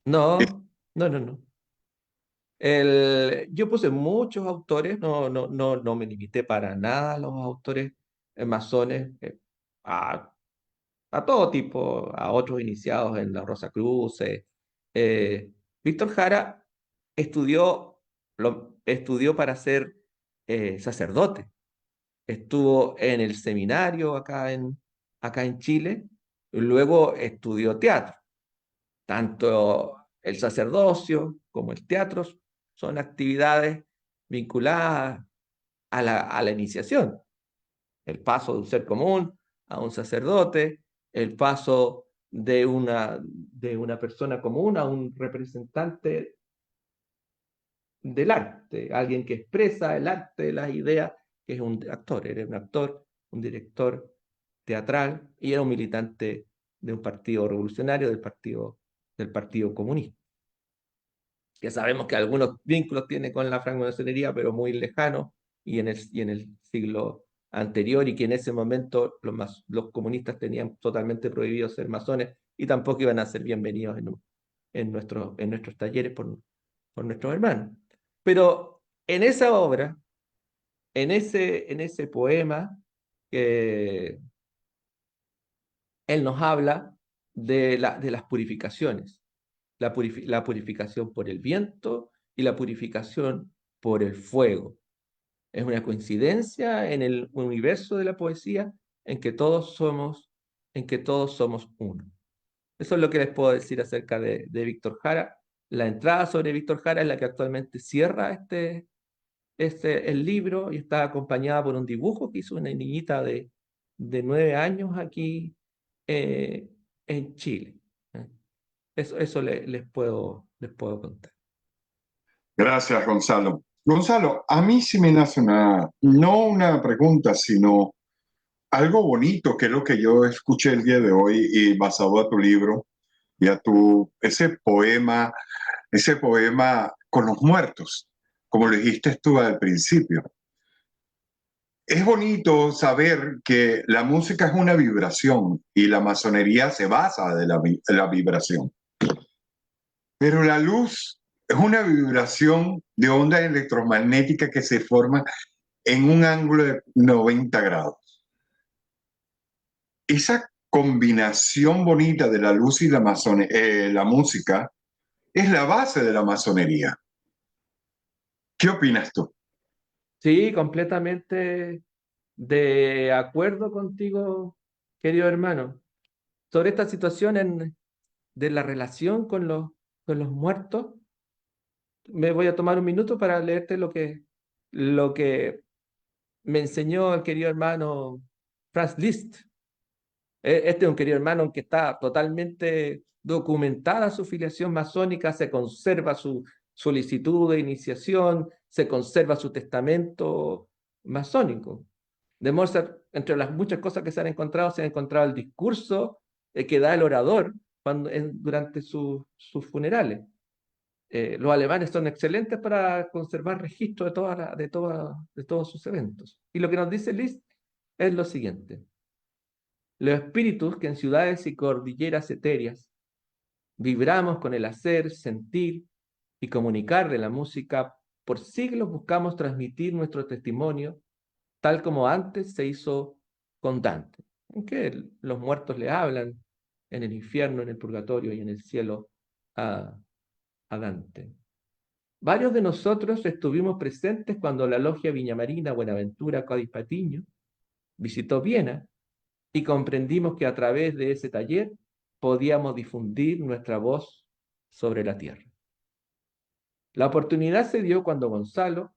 No. Yo puse muchos autores, no me limité para nada a los autores masones, a todo tipo, a otros iniciados en la Rosacruz. Víctor Jara estudió para ser sacerdote. Estuvo en el seminario acá en Chile, y luego estudió teatro. Tanto el sacerdocio como el teatro son actividades vinculadas a la iniciación. El paso de un ser común a un sacerdote, el paso de una persona común a un representante del arte, alguien que expresa el arte, las ideas, que es un actor. Era un actor, un director teatral y era un militante de un partido revolucionario, del Partido Comunista. Que sabemos que algunos vínculos tiene con la francmasonería, pero muy lejanos, y en el siglo anterior, y que en ese momento los comunistas tenían totalmente prohibido ser masones y tampoco iban a ser bienvenidos en nuestros talleres por nuestros hermanos. Pero en esa obra, en ese poema, él nos habla de las purificaciones. la purificación por el viento y la purificación por el fuego. Es una coincidencia en el universo de la poesía en que todos somos uno. Eso es lo que les puedo decir acerca de Víctor Jara. La entrada sobre Víctor Jara es la que actualmente cierra el libro y está acompañada por un dibujo que hizo una niñita de 9 años aquí en Chile. Eso les puedo contar. Gracias, Gonzalo. Gonzalo, a mí sí me nace no una pregunta, sino algo bonito, que es lo que yo escuché el día de hoy y basado a tu libro y a ese poema con los muertos, como lo dijiste tú al principio. Es bonito saber que la música es una vibración y la masonería se basa de la vibración. Pero la luz es una vibración de ondas electromagnéticas que se forman en un ángulo de 90 grados. Esa combinación bonita de la luz y la música es la base de la masonería. ¿Qué opinas tú? Sí, completamente de acuerdo contigo, querido hermano. Sobre esta situación de la relación con los muertos, me voy a tomar un minuto para leerte lo que me enseñó el querido hermano Franz Liszt. Este es un querido hermano que está totalmente documentada su filiación masónica, se conserva su solicitud de iniciación, se conserva su testamento masónico. De Mozart, entre las muchas cosas que se han encontrado el discurso que da el orador durante sus funerales. Los alemanes son excelentes para conservar registro de todos sus eventos. Y lo que nos dice Liszt es lo siguiente. Los espíritus que en ciudades y cordilleras etéreas vibramos con el hacer, sentir y comunicar de la música, por siglos buscamos transmitir nuestro testimonio, tal como antes se hizo con Dante, en que los muertos le hablan en el infierno, en el purgatorio y en el cielo a Dante. Varios de nosotros estuvimos presentes cuando la logia Viñamarina Buenaventura Cádiz Patiño visitó Viena y comprendimos que a través de ese taller podíamos difundir nuestra voz sobre la tierra. La oportunidad se dio cuando Gonzalo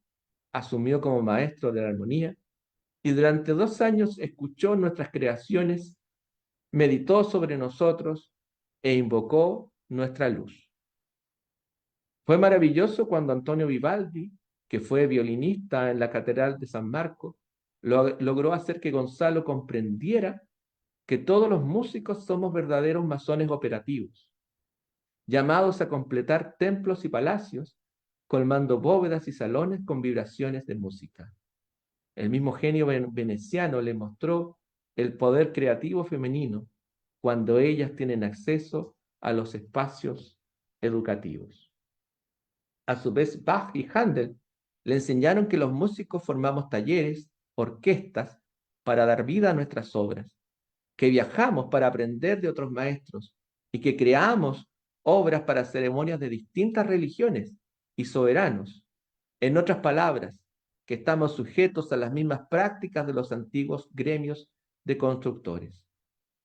asumió como maestro de la armonía y durante 2 años escuchó nuestras creaciones, meditó sobre nosotros e invocó nuestra luz. Fue maravilloso cuando Antonio Vivaldi, que fue violinista en la Catedral de San Marco, logró hacer que Gonzalo comprendiera que todos los músicos somos verdaderos masones operativos, llamados a completar templos y palacios, colmando bóvedas y salones con vibraciones de música. El mismo genio veneciano le mostró el poder creativo femenino cuando ellas tienen acceso a los espacios educativos. A su vez, Bach y Händel le enseñaron que los músicos formamos talleres, orquestas, para dar vida a nuestras obras, que viajamos para aprender de otros maestros y que creamos obras para ceremonias de distintas religiones y soberanos. En otras palabras, que estamos sujetos a las mismas prácticas de los antiguos gremios de constructores.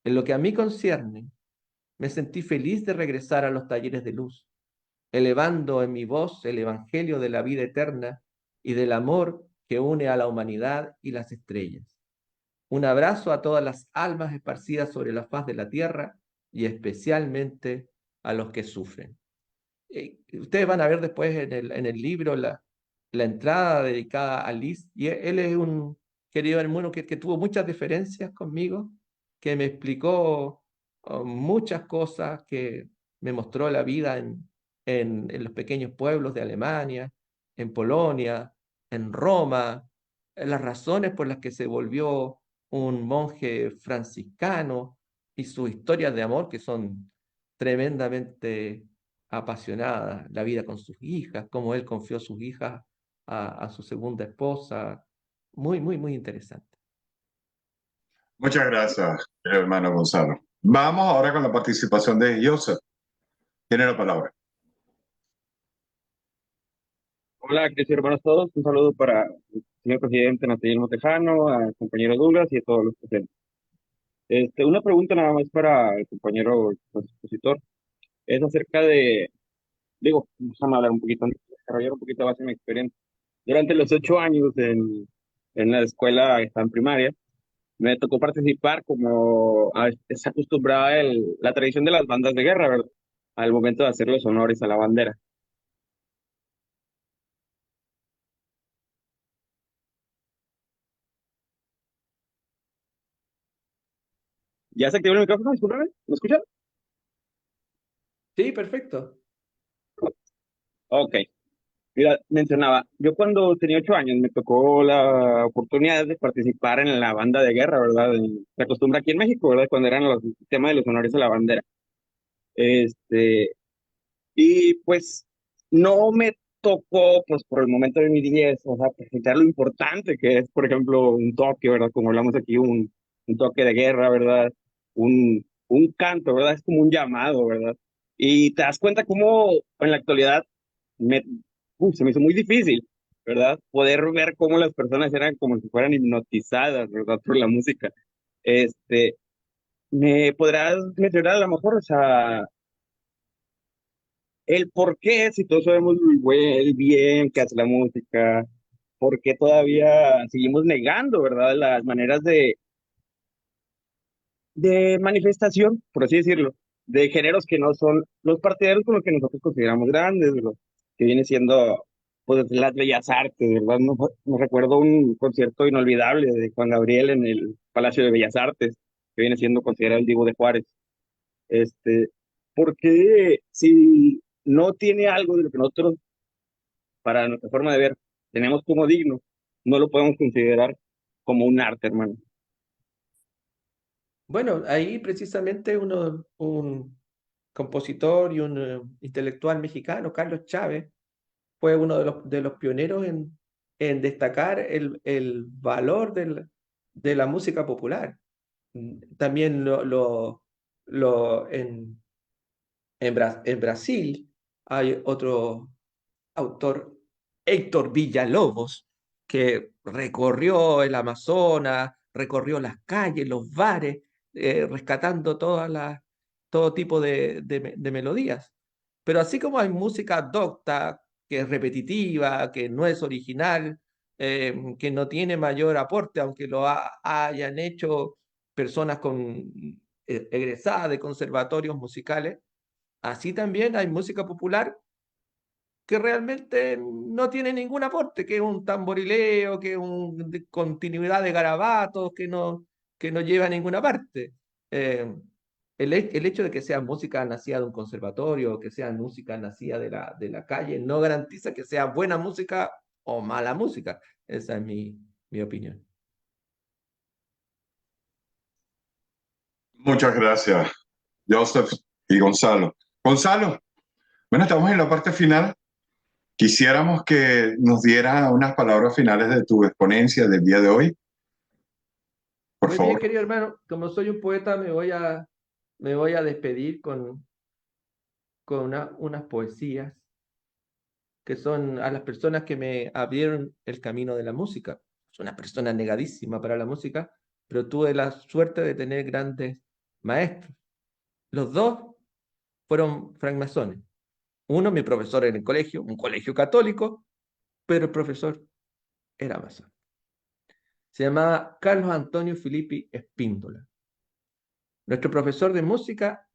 En lo que a mí concierne, me sentí feliz de regresar a los talleres de luz, elevando en mi voz el evangelio de la vida eterna y del amor que une a la humanidad y las estrellas. Un abrazo a todas las almas esparcidas sobre la faz de la tierra y especialmente a los que sufren. Ustedes van a ver después en el libro la entrada dedicada a Liszt, y él es un querido hermano que tuvo muchas diferencias conmigo, que me explicó muchas cosas, que me mostró la vida en los pequeños pueblos de Alemania, en Polonia, en Roma, las razones por las que se volvió un monje franciscano y sus historias de amor que son tremendamente apasionadas, la vida con sus hijas, cómo él confió sus hijas a su segunda esposa, muy, muy, muy interesante. Muchas gracias, hermano Gonzalo. Vamos ahora con la participación de Joseph. Tiene la palabra. Hola, queridos hermanos todos. Un saludo para el señor presidente Nathaniel Motejano, al compañero Douglas y a todos los presentes. Una pregunta nada más para el compañero expositor. Es acerca de, déjame hablar un poquito, desarrollar un poquito más en mi experiencia. Durante los 8 años en la escuela, en primaria, me tocó participar se acostumbraba la tradición de las bandas de guerra, ¿verdad? Al momento de hacer los honores a la bandera. ¿Ya se activó el micrófono? Discúlpame, ¿me escuchan? Sí, perfecto. Ok. Mira, mencionaba, yo cuando tenía 8 años me tocó la oportunidad de participar en la banda de guerra, ¿verdad? Se acostumbra aquí en México, ¿verdad? Cuando eran el tema de los honores a la bandera. Y pues no me tocó, pues por el momento de mi niñez, o sea, presentar lo importante que es, por ejemplo, un toque, ¿verdad? Como hablamos aquí, un toque de guerra, ¿verdad? Un canto, ¿verdad? Es como un llamado, ¿verdad? Y te das cuenta cómo en la actualidad me, se me hizo muy difícil, ¿verdad? Poder ver cómo las personas eran como si fueran hipnotizadas, ¿verdad? Por la música. Este, ¿Me podrás mencionar a lo mejor, o sea, el por qué, si todos sabemos el bien que hace la música, por qué todavía seguimos negando, ¿verdad? Las maneras de manifestación, por así decirlo, de géneros que no son los partidarios con los que nosotros consideramos grandes, ¿verdad? Que viene siendo, pues, las bellas artes, ¿verdad? No, me recuerdo un concierto inolvidable de Juan Gabriel en el Palacio de Bellas Artes, que viene siendo considerado el Divo de Juárez. Este, ¿Por qué si no tiene algo de lo que nosotros, para nuestra forma de ver, tenemos como digno, no lo podemos considerar como un arte, hermano? Bueno, ahí precisamente un compositor y un intelectual mexicano, Carlos Chávez, fue uno de los pioneros en destacar el valor de la música popular. También en Brasil hay otro autor, Héctor Villalobos, que recorrió el Amazonas, recorrió las calles, los bares, rescatando todo tipo de melodías. Pero así como hay música docta, que es repetitiva, que no es original, que no tiene mayor aporte, aunque hayan hecho personas egresadas de conservatorios musicales, así también hay música popular que realmente no tiene ningún aporte, que es un tamborileo, que es una continuidad de garabatos, que no lleva a ninguna parte. El hecho de que sea música nacida de un conservatorio, que sea música nacida de la calle, no garantiza que sea buena música o mala música. Esa es mi opinión. Muchas gracias, Joseph y Gonzalo. Gonzalo, bueno, estamos en la parte final. Quisiéramos que nos diera unas palabras finales de tu exponencia del día de hoy. Por Muy favor. bien, querido hermano, como soy un poeta, me voy a despedir con unas poesías que son a las personas que me abrieron el camino de la música. Soy una persona negadísima para la música, pero tuve la suerte de tener grandes maestros. Los dos fueron francmasones. Uno, mi profesor en el colegio, un colegio católico, pero el profesor era masón. Se llamaba Carlos Antonio Filippi Espíndola. Nuestro profesor de música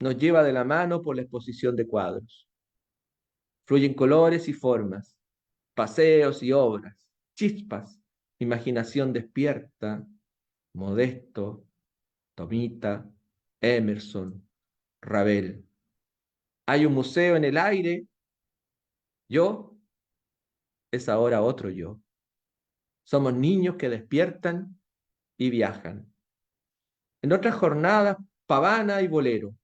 nos lleva de la mano por la exposición de cuadros. Fluyen colores y formas, paseos y obras, chispas, imaginación despierta, Modesto, Tomita, Emerson, Ravel. Hay un museo en el aire. Yo es ahora otro yo. Somos niños que despiertan y viajan. En otras jornadas, pavana y bolero,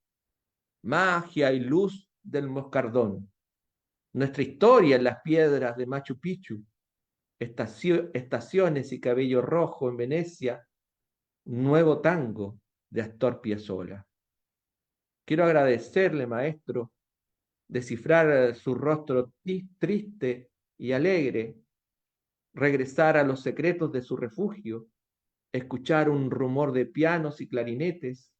magia y luz del moscardón. Nuestra historia en las piedras de Machu Picchu, estaciones y cabello rojo en Venecia, nuevo tango de Astor Piazzolla. Quiero agradecerle, maestro, descifrar su rostro triste y alegre, regresar a los secretos de su refugio, escuchar un rumor de pianos y clarinetes,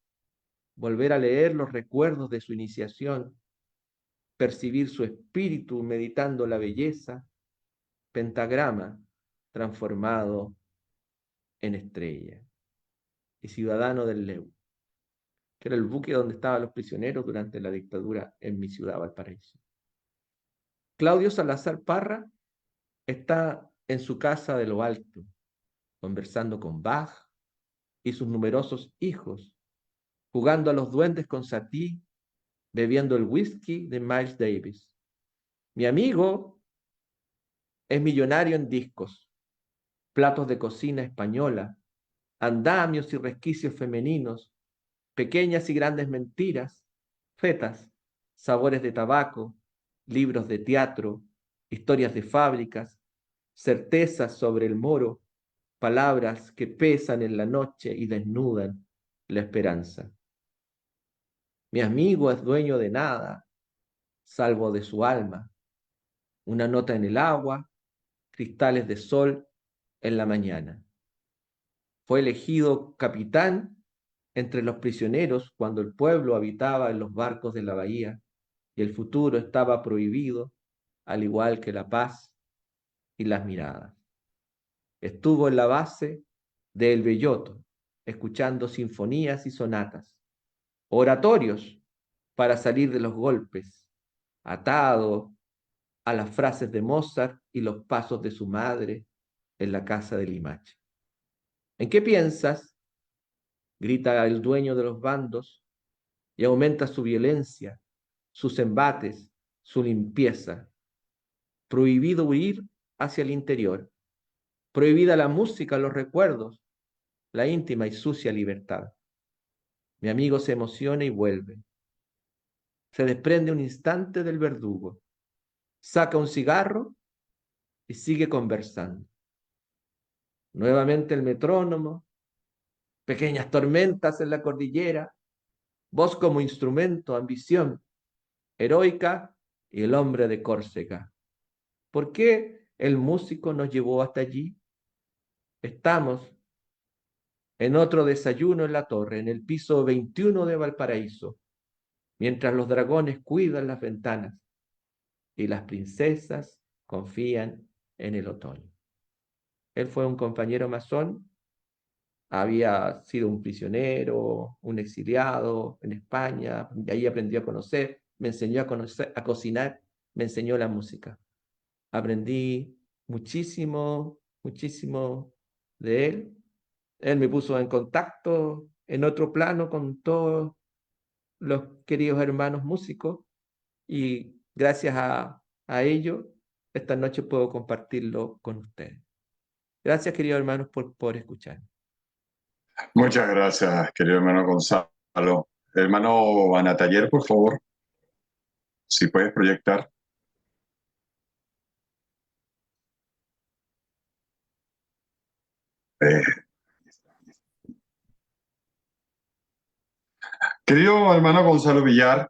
volver a leer los recuerdos de su iniciación, percibir su espíritu meditando la belleza, pentagrama transformado en estrella, y ciudadano del Leu, que era el buque donde estaban los prisioneros durante la dictadura en mi ciudad, Valparaíso. Claudio Salazar Parra está en su casa de lo alto, conversando con Bach y sus numerosos hijos, jugando a los duendes con Satie, bebiendo el whisky de Miles Davis. Mi amigo es millonario en discos, platos de cocina española, andamios y resquicios femeninos, pequeñas y grandes mentiras, fetas, sabores de tabaco, libros de teatro, historias de fábricas, certezas sobre el moro, palabras que pesan en la noche y desnudan la esperanza. Mi amigo es dueño de nada, salvo de su alma, una nota en el agua, cristales de sol en la mañana. Fue elegido capitán entre los prisioneros cuando el pueblo habitaba en los barcos de la bahía y el futuro estaba prohibido, al igual que la paz y las miradas. Estuvo en la base de El Belloto, escuchando sinfonías y sonatas, oratorios para salir de los golpes, atado a las frases de Mozart y los pasos de su madre en la casa de Limache. ¿En qué piensas?, grita el dueño de los bandos, y aumenta su violencia, sus embates, su limpieza. Prohibido huir hacia el interior, prohibida la música, los recuerdos, la íntima y sucia libertad. Mi amigo se emociona y vuelve. Se desprende un instante del verdugo, saca un cigarro y sigue conversando. Nuevamente el metrónomo, pequeñas tormentas en la cordillera, voz como instrumento, ambición, heroica y el hombre de Córcega. ¿Por qué el músico nos llevó hasta allí? Estamos en otro desayuno en la torre, en el piso 21 de Valparaíso, mientras los dragones cuidan las ventanas y las princesas confían en el otoño. Él fue un compañero masón, había sido un prisionero, un exiliado en España, de ahí aprendió a conocer, me enseñó a cocinar, me enseñó la música. Aprendí muchísimo, muchísimo de él. Él me puso en contacto en otro plano con todos los queridos hermanos músicos y gracias a ello, esta noche puedo compartirlo con ustedes. Gracias, queridos hermanos, por escuchar. Muchas gracias, querido hermano Gonzalo. Hermano Anataller, por favor, si puedes proyectar. Querido hermano Gonzalo Villar,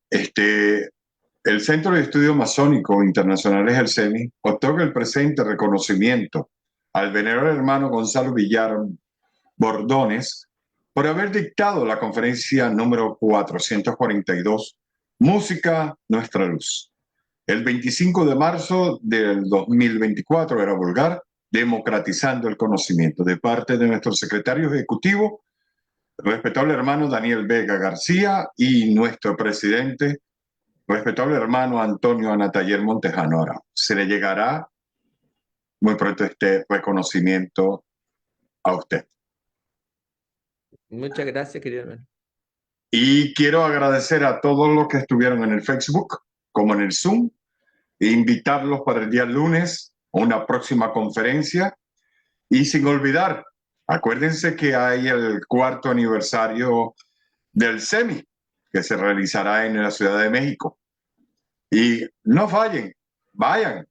el Centro de Estudio Masónico Internacionales, el CEMI, otorga el presente reconocimiento al venerable hermano Gonzalo Villar Bordones por haber dictado la conferencia número 442, Música, Nuestra Luz. El 25 de marzo del 2024 era vulgar, democratizando el conocimiento, de parte de nuestro secretario ejecutivo, respetable hermano Daniel Vega García, y nuestro presidente, respetable hermano Antonio Anataller Montejano. Ahora, se le llegará muy pronto este reconocimiento a usted. Muchas gracias, querido hermano. Y quiero agradecer a todos los que estuvieron en el Facebook, como en el Zoom, e invitarlos para el día lunes a una próxima conferencia. Y sin olvidar, acuérdense que hay el 4º aniversario del CEMI, que se realizará en la Ciudad de México. Y no fallen, vayan.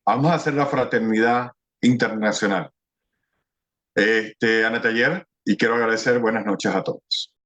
Vamos a hacer la fraternidad internacional. Anataller, y quiero agradecer buenas noches a todos.